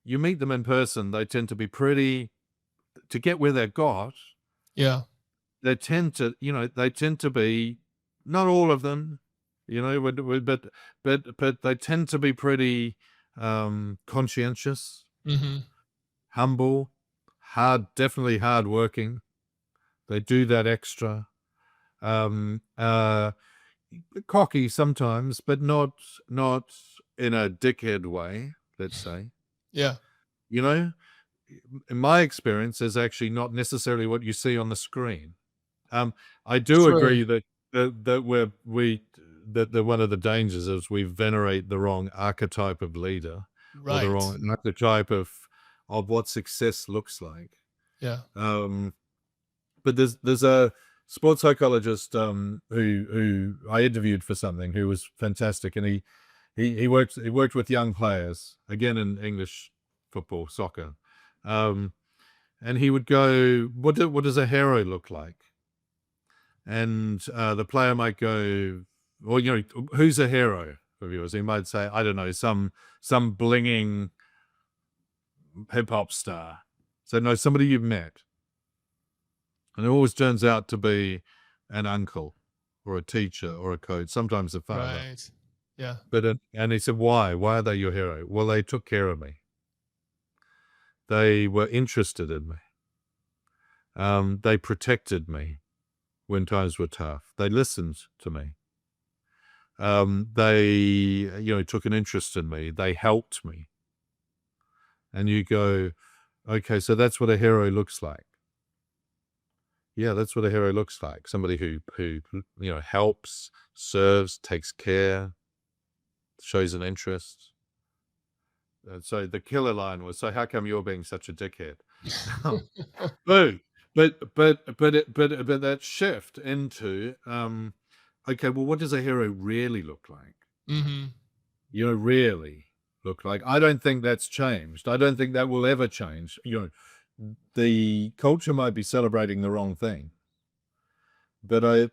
You meet them in person, they tend to be pretty. To get where they're got, they tend to be, not all of them, but they tend to be pretty conscientious, humble, definitely hardworking. They do that extra. Cocky sometimes, but not in a dickhead way, let's say. Yeah. In my experience, is actually not necessarily what you see on the screen. I do agree that one of the dangers is we venerate the wrong archetype of leader, or the wrong archetype of what success looks like. Yeah. But there's a sports psychologist who I interviewed for something, who was fantastic, and he worked with young players, again in English football, soccer, and he would go, what does a hero look like? And the player might go, well, who's a hero of yours? He might say, I don't know, some blinging hip hop star. So no, somebody you've met. And it always turns out to be an uncle or a teacher or a coach, sometimes a father. Right. Yeah. But and he said, why? Why are they your hero? Well, they took care of me. They were interested in me. They protected me when times were tough. They listened to me. They, took an interest in me. They helped me. And you go, okay, so that's what a hero looks like. Yeah, that's what a hero looks like. Somebody who helps, serves, takes care, shows an interest. So the killer line was, so how come you're being such a dickhead? Boo. But that shift into, okay, well, what does a hero really look like? Mm-hmm. Really look like? I don't think that's changed. I don't think that will ever change. The culture might be celebrating the wrong thing, but I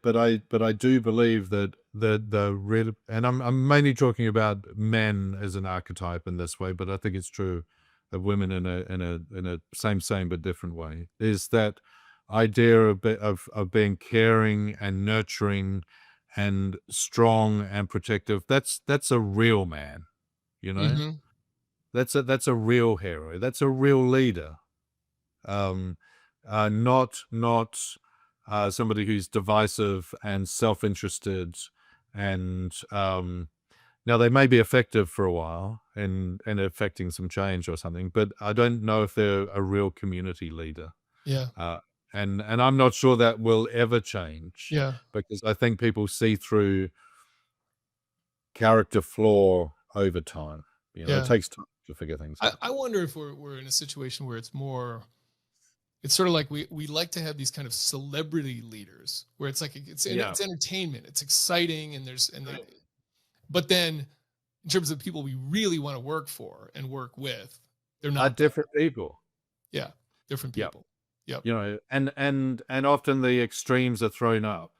do believe that the real, and I'm mainly talking about men as an archetype in this way, but I think it's true of women in a same but different way, is that idea of being caring and nurturing and strong and protective. That's a real man, Mm-hmm. That's a real hero. That's a real leader. Not somebody who's divisive and self-interested, and now they may be effective for a while and affecting some change or something, but I don't know if they're a real community leader. Yeah. And I'm not sure that will ever change. Yeah. Because I think people see through character flaw over time. It takes time to figure things out. I wonder if we're in a situation where it's sort of like we like to have these kind of celebrity leaders where it's like it's entertainment, it's exciting, but then in terms of people we really want to work for and work with, they're not different people. Yeah, different people. Yep. And often the extremes are thrown up.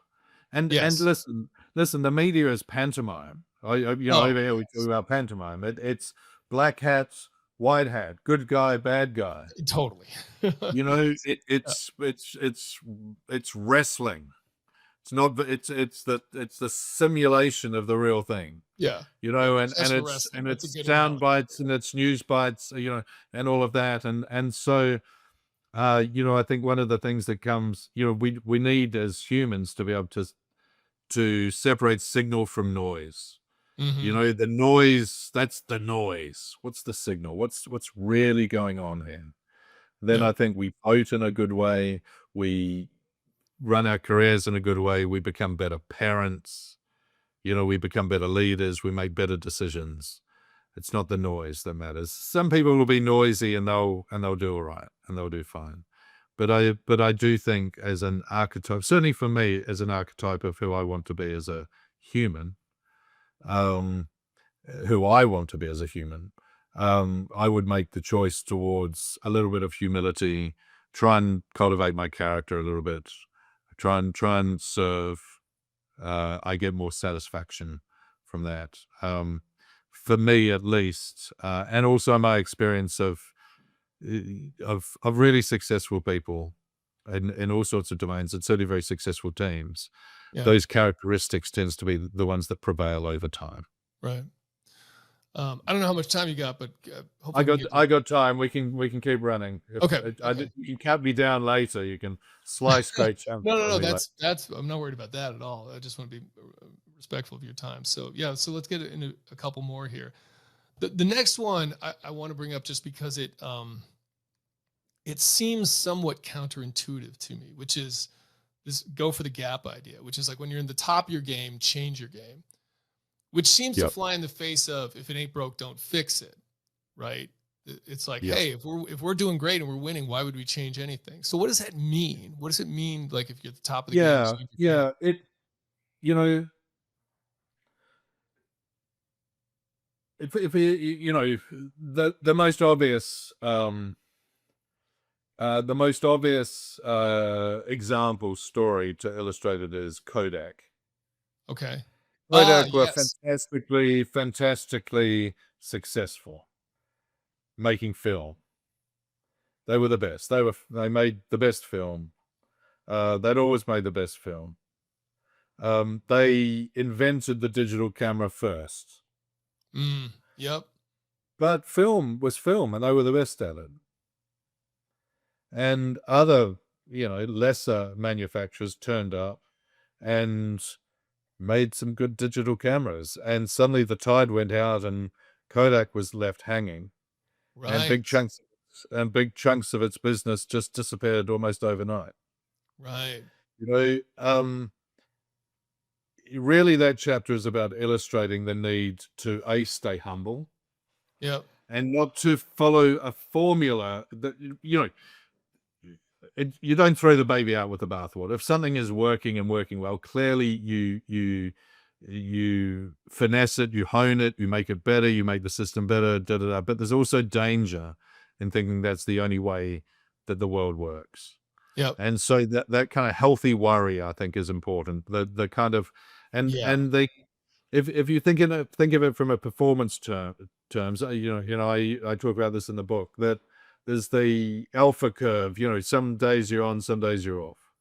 And listen, the media is pantomime. Over here we talk about pantomime. It's black hats, white hat, good guy, bad guy. Totally. It's wrestling. It's not. It's the simulation of the real thing. Yeah. And it's sound bites and it's news bites. And all of that. And so, I think one of the things that comes, we need as humans to be able to separate signal from noise. Mm-hmm. The noise, that's the noise. What's the signal? What's really going on here? Then I think we vote in a good way. We run our careers in a good way. We become better parents. We become better leaders. We make better decisions. It's not the noise that matters. Some people will be noisy and they'll do all right and they'll do fine. But I do think as an archetype, certainly for me, as an archetype of who I want to be as a human, who I want to be as a human, I would make the choice towards a little bit of humility, try and cultivate my character a little bit, try and serve. I get more satisfaction from that. For me, at least, and also my experience of really successful people in all sorts of domains, and certainly very successful teams. Those characteristics tends to be the ones that prevail over time. Right. I don't know how much time you got, but I got time. We can keep running. Okay. You cut me down later. You can slice straight. No. That's. I'm not worried about that at all. I just want to be respectful of your time. So So let's get into a couple more here. The next one I want to bring up just because it seems somewhat counterintuitive to me, which is this go for the gap idea, which is like when you're in the top of your game, change your game, which seems to fly in the face of if it ain't broke, don't fix it. Right. It's like, hey, if we're doing great and we're winning, why would we change anything? So what does that mean? What does it mean? Like if you're at the top of the game? If the most obvious The most obvious example story to illustrate it is Kodak. Okay. Kodak were Yes. fantastically successful making film. They were the best. They made the best film. They'd always made the best film. They invented the digital camera first. Yep. But film was film, and they were the best at it. And other, lesser manufacturers turned up and made some good digital cameras. And suddenly the tide went out, and Kodak was left hanging. Right. And big chunks of its business just disappeared almost overnight. Right. Really, that chapter is about illustrating the need to stay humble. Yep. And not to follow a formula that, you don't throw the baby out with the bathwater. If something is working and working well, clearly you finesse it, you hone it, you make it better, you make the system better, but there's also danger in thinking that's the only way that the world works. Yep. And so that kind of healthy worry, I think, is important. The kind of if you think of it from a performance terms, I talk about this in the book, that there's the alpha curve. Some days you're on, some days you're off,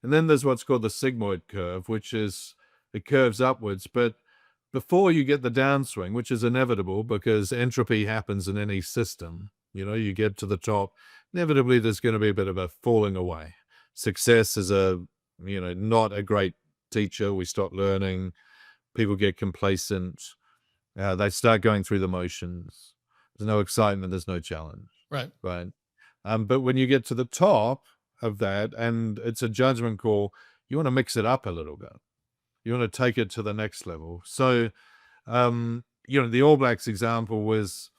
and then there's what's called the sigmoid curve, which is it curves upwards. But before you get the downswing, which is inevitable because entropy happens in any system, you get to the top, inevitably there's going to be a bit of a falling away. Success is not a great teacher. We stop learning. People get complacent. They start going through the motions. There's no excitement. There's no challenge. Right. Right. But when you get to the top of that, and it's a judgment call, you want to mix it up a little bit. You want to take it to the next level. So, the All Blacks example was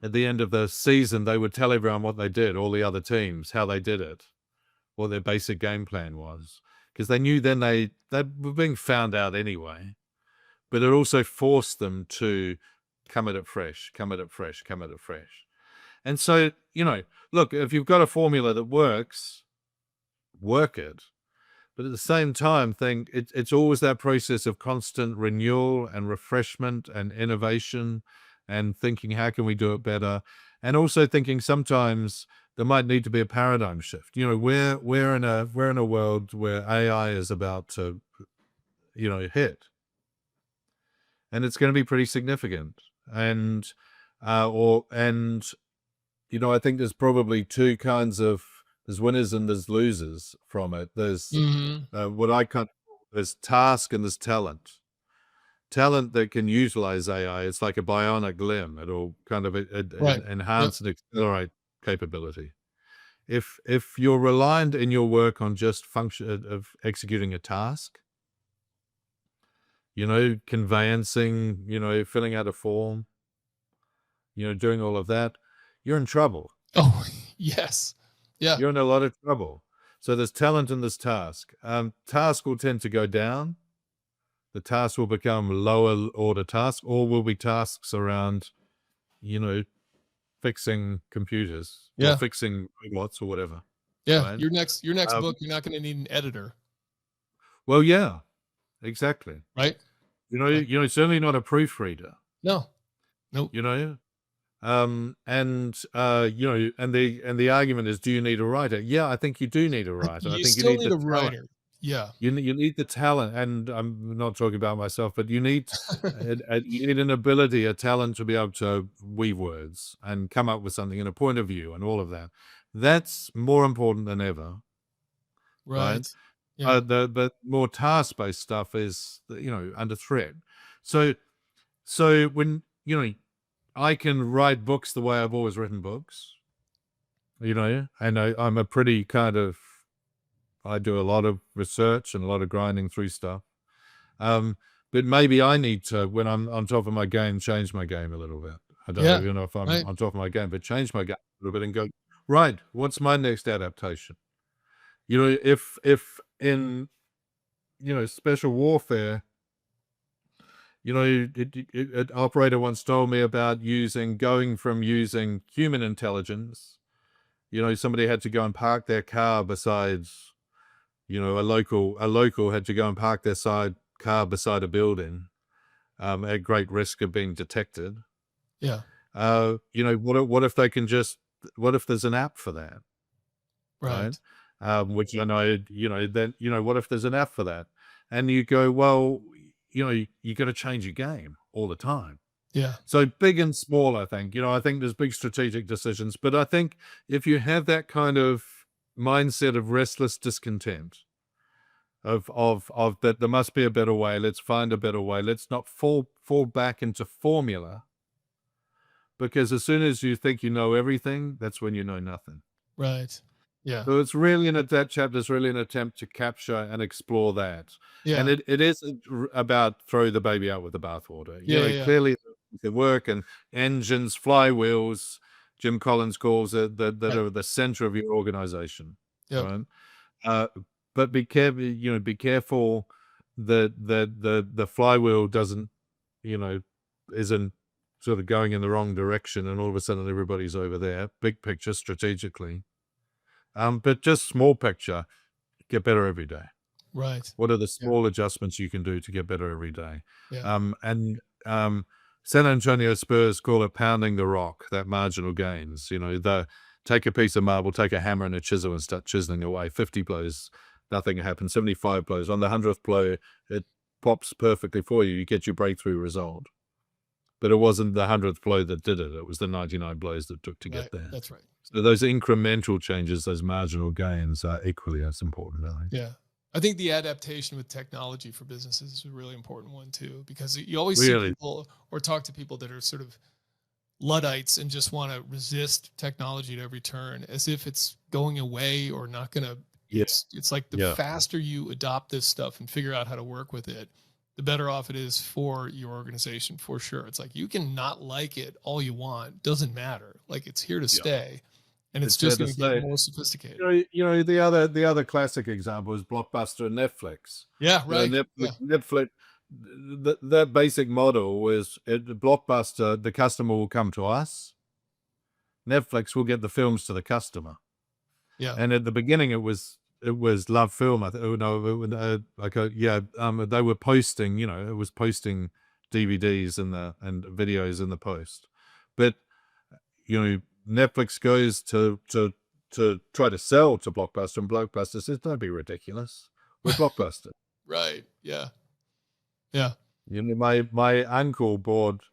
at the end of the season, they would tell everyone what they did, all the other teams, how they did it, what their basic game plan was, because they knew then they were being found out anyway. But it also forced them to come at it fresh. And so, look, if you've got a formula that works, work it. But at the same time, think it's always that process of constant renewal and refreshment and innovation and thinking, how can we do it better? And also thinking sometimes there might need to be a paradigm shift. We're in a world where AI is about to, hit. And it's going to be pretty significant. And I think there's probably two kinds of, there's winners and there's losers from it. There's there's task and there's talent. Talent that can utilize AI, it's like a bionic limb. It'll kind of enhance and accelerate capability. If you're reliant in your work on just function of executing a task, conveyancing, filling out a form, doing all of that, you're in trouble. Oh, yes. Yeah. You're in a lot of trouble. So there's talent and there's task. Task will tend to go down. The task will become lower order tasks, or will be tasks around, fixing computers, or fixing robots or whatever. Yeah. Right? Your next book, you're not going to need an editor. Well, yeah, exactly. Right. Certainly not a proofreader. No. Nope. And the argument is, do you need a writer? Yeah, I think you do need a writer. I think still you need a writer. Yeah. You need the talent, and I'm not talking about myself, but you need you need an ability, a talent to be able to weave words and come up with something and a point of view and all of that. That's more important than ever. Right. Yeah. But more task-based stuff is, under threat. So when, I can write books the way I've always written books, and I'm a pretty I do a lot of research and a lot of grinding through stuff. But maybe I need to, when I'm on top of my game, change my game a little bit. I don't know if I'm on top of my game, but change my game a little bit and go, right, what's my next adaptation? If in, special warfare, an operator once told me about going from using human intelligence somebody had to go and park their car beside, a local had to go and park their car beside a building, at great risk of being detected. Yeah. What if they can what if there's an app for that? Right. Which I know, then, what if there's an app for that? And you go, well, you got to change your game all the time. Yeah. So big and small, I think, I think there's big strategic decisions, but I think if you have that kind of mindset of restless discontent, of that there must be a better way, let's find a better way, let's not fall back into formula, because as soon as you think you know everything, that's when you know nothing. Right. Yeah. So it's really that chapter is really an attempt to capture and explore that. Yeah. And it is about throw the baby out with the bathwater. Yeah. Clearly the work and engines, flywheels, Jim Collins calls it, that are the center of your organization. Yeah. Right? But be careful, be careful that the flywheel doesn't, isn't sort of going in the wrong direction and all of a sudden everybody's over there. Big picture strategically. But just small picture, get better every day. Right. What are the small adjustments you can do to get better every day? Yeah. San Antonio Spurs call it pounding the rock, that marginal gains. Take a piece of marble, take a hammer and a chisel and start chiseling away. 50 blows, nothing happens. 75 blows. On the 100th blow, it pops perfectly for you. You get your breakthrough result. But it wasn't the 100th blow that did it. It was the 99 blows that took to get there. That's right. So those incremental changes, those marginal gains are equally as important, I think. Yeah. I think the adaptation with technology for businesses is a really important one too, because you always see people or talk to people that are sort of Luddites and just want to resist technology at every turn as if it's going away or not going to. Yes. It's like the faster you adopt this stuff and figure out how to work with it, the better off it is for your organization, for sure. It's like you can not like it all you want. Doesn't matter. Like it's here to stay. And it's just going to get more sophisticated. The other classic example is Blockbuster and Netflix. Yeah, right. Netflix, that basic model was Blockbuster, the customer will come to us. Netflix will get the films to the customer. Yeah. And at the beginning, it was Love Film. I think. They were posting. It was posting DVDs and videos in the post, but Netflix goes to try to sell to Blockbuster, and Blockbuster says, "Don't be ridiculous. We're Blockbuster." Right. Yeah. Yeah. My uncle bought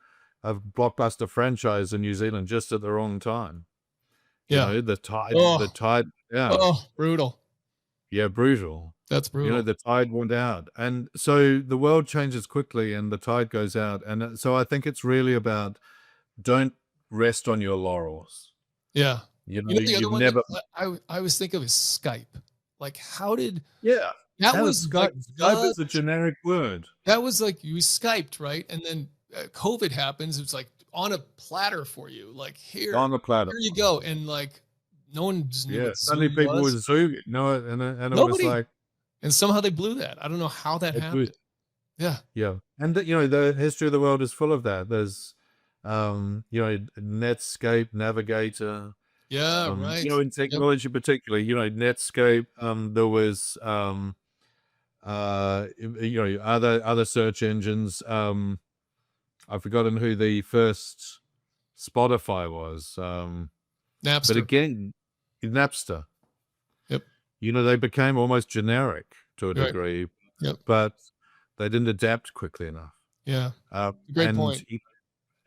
a Blockbuster franchise in New Zealand just at the wrong time. Yeah. The tide. Yeah. Oh, brutal. Yeah, brutal. That's brutal. The tide went out, and so the world changes quickly, and the tide goes out, and so I think it's really about don't rest on your laurels. Yeah. The other one never. I always think of is Skype. Like, how did? Yeah. That was Skype. Like, Skype is a generic word. That was like you Skyped, right? And then COVID happens. It's like on a platter for you. Like here, on a platter. Here you go, and like no one just knew. Yeah. Suddenly people were Zoom. And it was like, and somehow they blew that. I don't know how that happened. Yeah. Yeah. And the history of the world is full of that. There's Netscape, Navigator. Yeah, right. In technology particularly, Netscape, there was other search engines. I've forgotten who the first Spotify was. Napster. But again, Napster. Yep. They became almost generic to a degree. Yep. But they didn't adapt quickly enough. Yeah. Great point.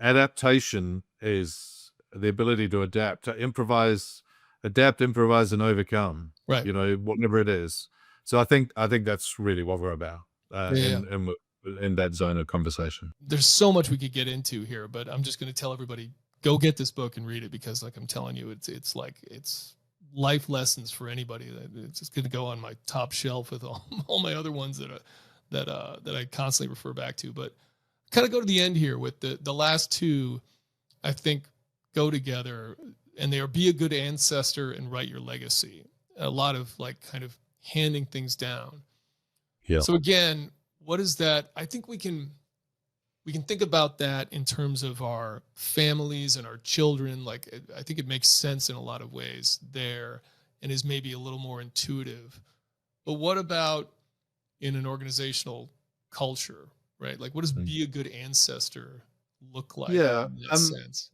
Adaptation is the ability to adapt, to improvise, and overcome. Right. Whatever it is. So I think that's really what we're about in that zone of conversation. There's so much we could get into here, but I'm just going to tell everybody, go get this book and read it, because like I'm telling you, it's life lessons for anybody. It's just going to go on my top shelf with all my other ones that I constantly refer back to. But kind of go to the end here with the last two, I think, go together, and they are be a good ancestor and write your legacy. A lot of like kind of handing things down. Yeah. So again, what is that? I think we can we can think about that in terms of our families and our children. Like, I think it makes sense in a lot of ways there and is maybe a little more intuitive. But what about in an organizational culture, right? Like, what does be a good ancestor look like Yeah. in that sense?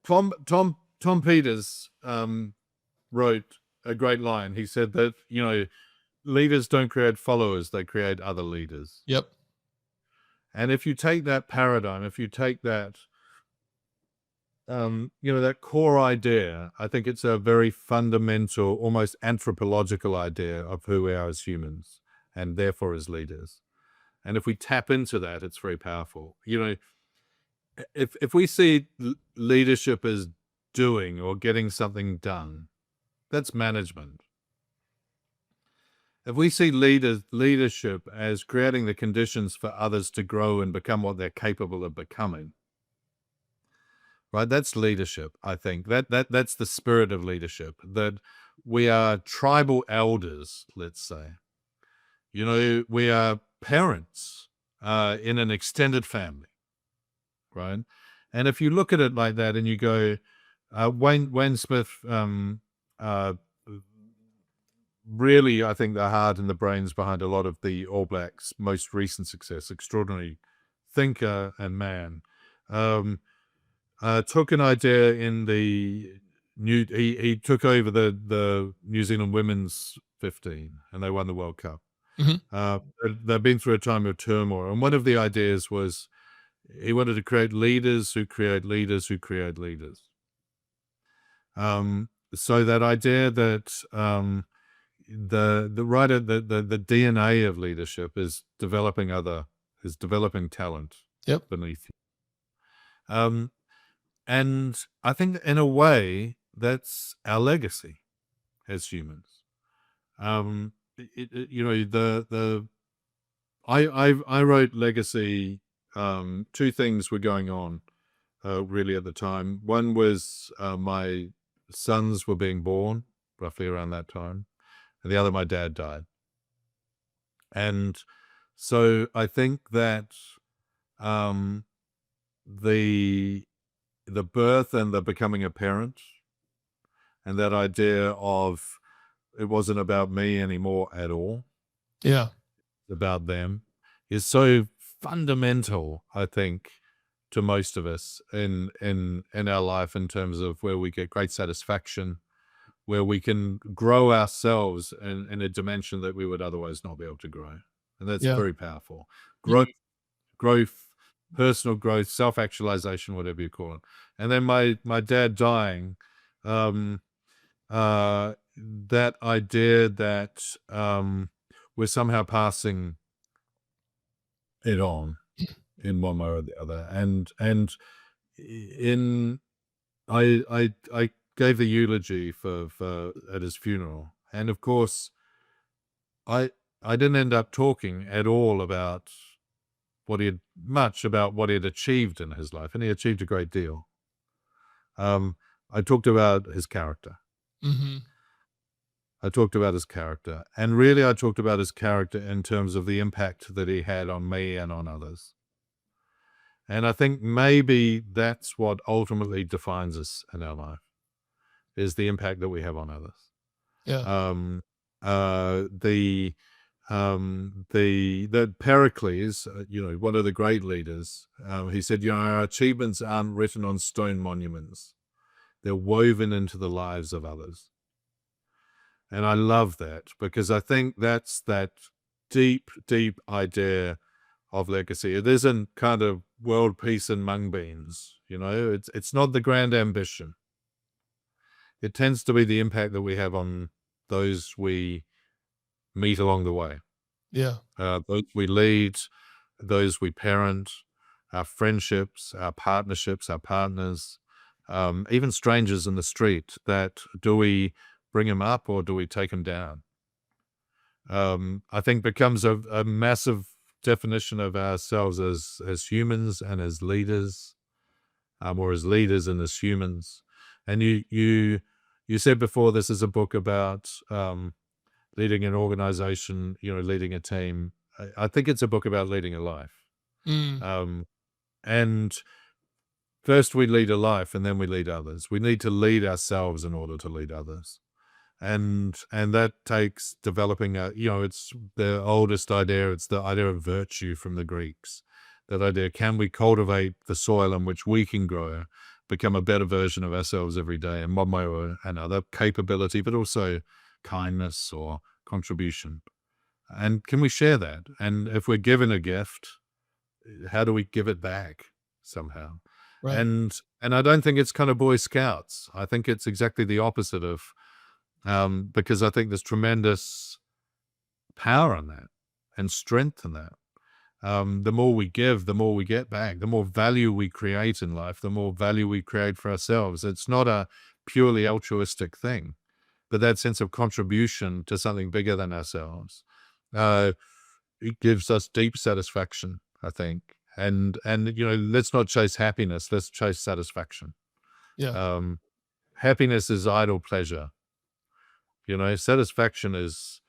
Tom Peters wrote a great line. He said that, leaders don't create followers, they create other leaders. Yep. And if you take that paradigm, if you take that, that core idea, I think it's a very fundamental, almost anthropological idea of who we are as humans and therefore as leaders. And if we tap into that, it's very powerful. If we see leadership as doing or getting something done, that's management. If we see leadership as creating the conditions for others to grow and become what they're capable of becoming, right? That's leadership. I think that's the spirit of leadership. That we are tribal elders, let's say. We are parents in an extended family, right? And if you look at it like that, and you go, Wayne Smith. Really, I think the heart and the brains behind a lot of the All Blacks' most recent success, extraordinary thinker and man, took an idea in the he took over the New Zealand women's 15 and they won the World Cup. They've been through a time of turmoil, and one of the ideas was he wanted to create leaders who create leaders who create leaders. So that idea that the DNA of leadership is developing talent beneath you. And I think in a way that's our legacy as humans. I wrote legacy. Two things were going on really at the time. One was my sons were being born roughly around that time. And the other, my dad died. And so I think that the birth and the becoming a parent and that idea of it wasn't about me anymore at all. Yeah. It's about them is so fundamental, I think, to most of us in our life in terms of where we get great satisfaction, where we can grow ourselves in a dimension that we would otherwise not be able to grow. And that's very powerful. Growth, personal growth, self-actualization, whatever you call it. And then my dad dying, that idea that we're somehow passing it on in one way or the other. And I gave the eulogy for at his funeral, and of course, I didn't end up talking at all about what he had achieved in his life, and he achieved a great deal. I talked about his character. I talked about his character, and really, I talked about his character in terms of the impact that he had on me and on others. And I think maybe that's what ultimately defines us in our life. Is the impact that we have on others. Yeah. The Pericles, one of the great leaders, he said, our achievements aren't written on stone monuments. They're woven into the lives of others. And I love that because I think that's that deep, deep idea of legacy. It isn't kind of world peace and mung beans, it's not the grand ambition. It tends to be the impact that we have on those we meet along the way. Yeah. Those we lead, those we parent, our friendships, our partnerships, our partners, even strangers in the street. That do we bring them up or do we take them down? I think becomes a massive definition of ourselves as humans and as leaders, or as leaders and as humans. And you said before this is a book about leading an organization, leading a team. I think it's a book about leading a life. and first we lead a life and then we lead others. We need to lead ourselves in order to lead others. And that takes developing it's the oldest idea. It's the idea of virtue from the Greeks. That idea, can we cultivate the soil in which we can grow, become a better version of ourselves every day in one way or another, capability, but also kindness or contribution. And can we share that? And if we're given a gift, how do we give it back somehow? Right. And I don't think it's kind of Boy Scouts. I think it's exactly the opposite of, because I think there's tremendous power in that and strength in that. The more we give, the more we get back. The more value we create in life, the more value we create for ourselves. It's not a purely altruistic thing, but that sense of contribution to something bigger than ourselves, it gives us deep satisfaction, I think. And let's not chase happiness. Let's chase satisfaction. Yeah. Happiness is idle pleasure. Satisfaction is,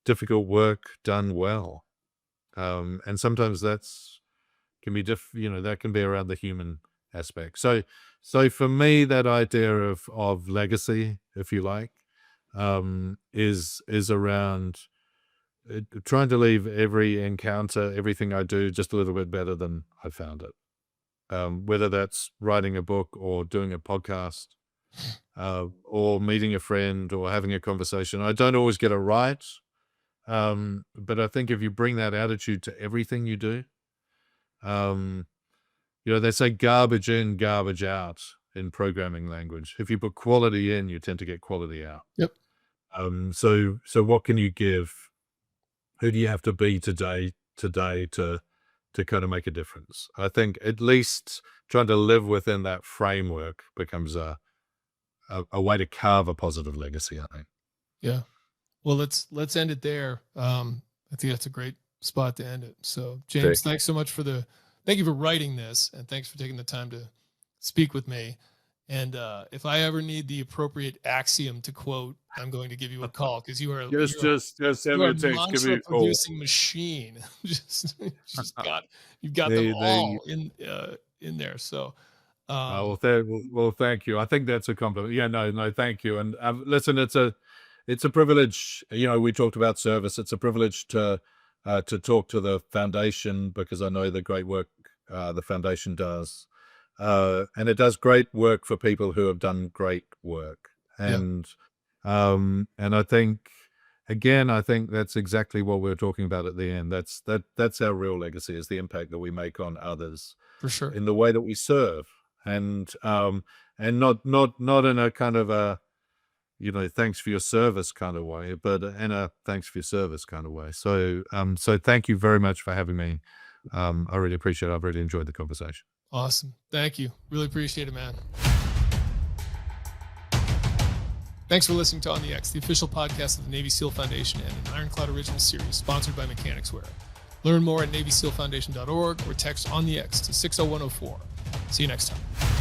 difficult work done well. And sometimes that's can be that can be around the human aspect. So for me, that idea of legacy, if you like, is around trying to leave every encounter, everything I do, just a little bit better than I found it. Whether that's writing a book or doing a podcast, or meeting a friend or having a conversation. I don't always get it right. But I think if you bring that attitude to everything you do, they say garbage in, garbage out in programming language. If you put quality in, you tend to get quality out. Yep. So what can you give? Who do you have to be today to kind of make a difference? I think at least trying to live within that framework becomes a way to carve a positive legacy, I think. Yeah. Well, let's end it there. I think that's a great spot to end it. So, James, thanks so much thank you for writing this, and thanks for taking the time to speak with me. And if I ever need the appropriate axiom to quote, I'm going to give you a call, because you are just send me a text, give me a call. Producing machine. you've got them all in there. So. Well, thank you. I think that's a compliment. Yeah, no, thank you. And listen, it's a privilege. We talked about service. It's a privilege to talk to the foundation, because I know the great work the foundation does, and it does great work for people who have done great work. And I think, again, that's exactly what we were talking about at the end. That's our real legacy, is the impact that we make on others, for sure, in the way that we serve. And not in a kind of a, thanks for your service kind of way, but in a thanks for your service kind of way. So thank you very much for having me. I really appreciate it. I've really enjoyed the conversation. Awesome. Thank you. Really appreciate it, man. Thanks for listening to On the X, the official podcast of the Navy SEAL Foundation and an Ironclad original series sponsored by Mechanics Wear. Learn more at NavySealFoundation.org or text On the X to 60104. See you next time.